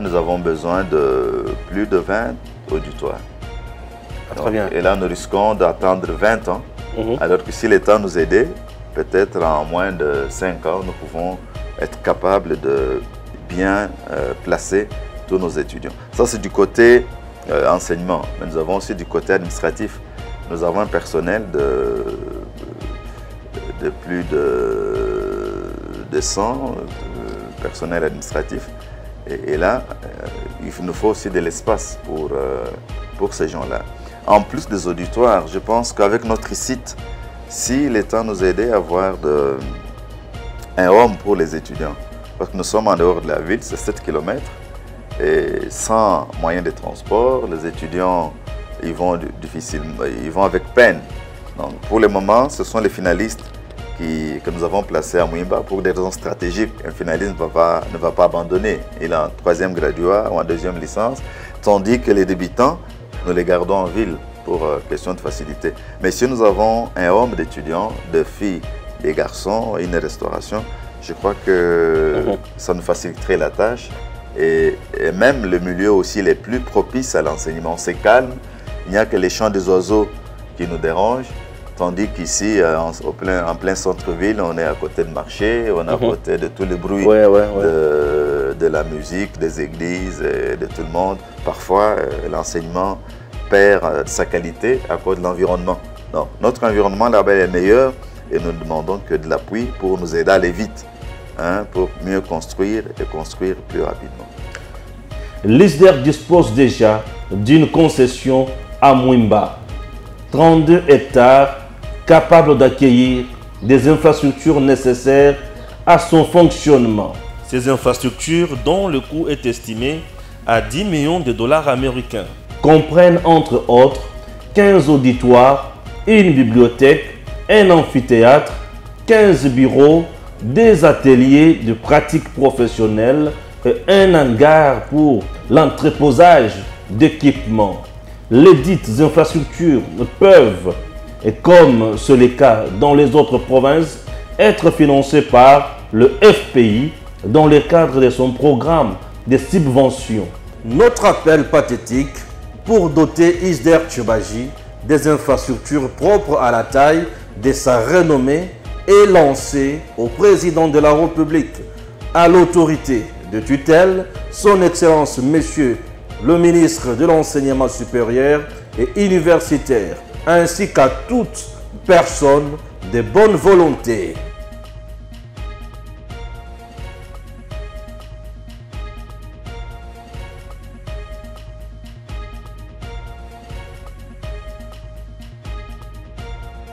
nous avons besoin de plus de 20 auditoires. Donc, très bien. Et là, nous risquons d'attendre 20 ans, alors que si l'État nous aidait, peut-être en moins de 5 ans, nous pouvons être capables de bien placer tous nos étudiants. Ça, c'est du côté enseignement, mais nous avons aussi du côté administratif. Nous avons un personnel de plus de 100 personnel administratif. Et là, il nous faut aussi de l'espace pour ces gens-là. En plus des auditoires, je pense qu'avec notre site, si l'État nous aidait à avoir un home pour les étudiants, parce que nous sommes en dehors de la ville, c'est 7 km, et sans moyen de transport, les étudiants ils vont avec peine. Donc, pour le moment, ce sont les finalistes que nous avons placés à Mouimba pour des raisons stratégiques. Un finaliste ne va pas abandonner. Il est en 3e graduat ou en 2e licence, tandis que les débutants, nous les gardons en ville pour question de facilité. Mais si nous avons un homme d'étudiants, de filles, des garçons, une restauration, je crois que ça nous faciliterait la tâche. Et même le milieu aussi les plus propices à l'enseignement. C'est calme. Il n'y a que les chants des oiseaux qui nous dérangent, tandis qu'ici, en plein centre-ville, on est à côté de marché, on est à côté de tous les bruits de la musique, des églises, et de tout le monde. Parfois, l'enseignement perd sa qualité à cause de l'environnement. Donc, notre environnement là-bas est meilleur et nous ne demandons que de l'appui pour nous aider à aller vite, pour mieux construire et construire plus rapidement. L'ISDER dispose déjà d'une concession à Mouimba, 32 hectares capables d'accueillir des infrastructures nécessaires à son fonctionnement. Ces infrastructures, dont le coût est estimé à 10 millions de dollars américains, comprennent entre autres 15 auditoires, une bibliothèque, un amphithéâtre, 15 bureaux, des ateliers de pratique professionnelle et un hangar pour l'entreposage d'équipements. Les dites infrastructures peuvent, et comme c'est le cas dans les autres provinces, être financées par le FPI dans le cadre de son programme de subventions. Notre appel pathétique pour doter ISDER Tchioubaji des infrastructures propres à la taille de sa renommée est lancé au président de la République, à l'autorité de tutelle, son Excellence Monsieur le ministre de l'Enseignement supérieur et universitaire, ainsi qu'à toute personne de bonne volonté.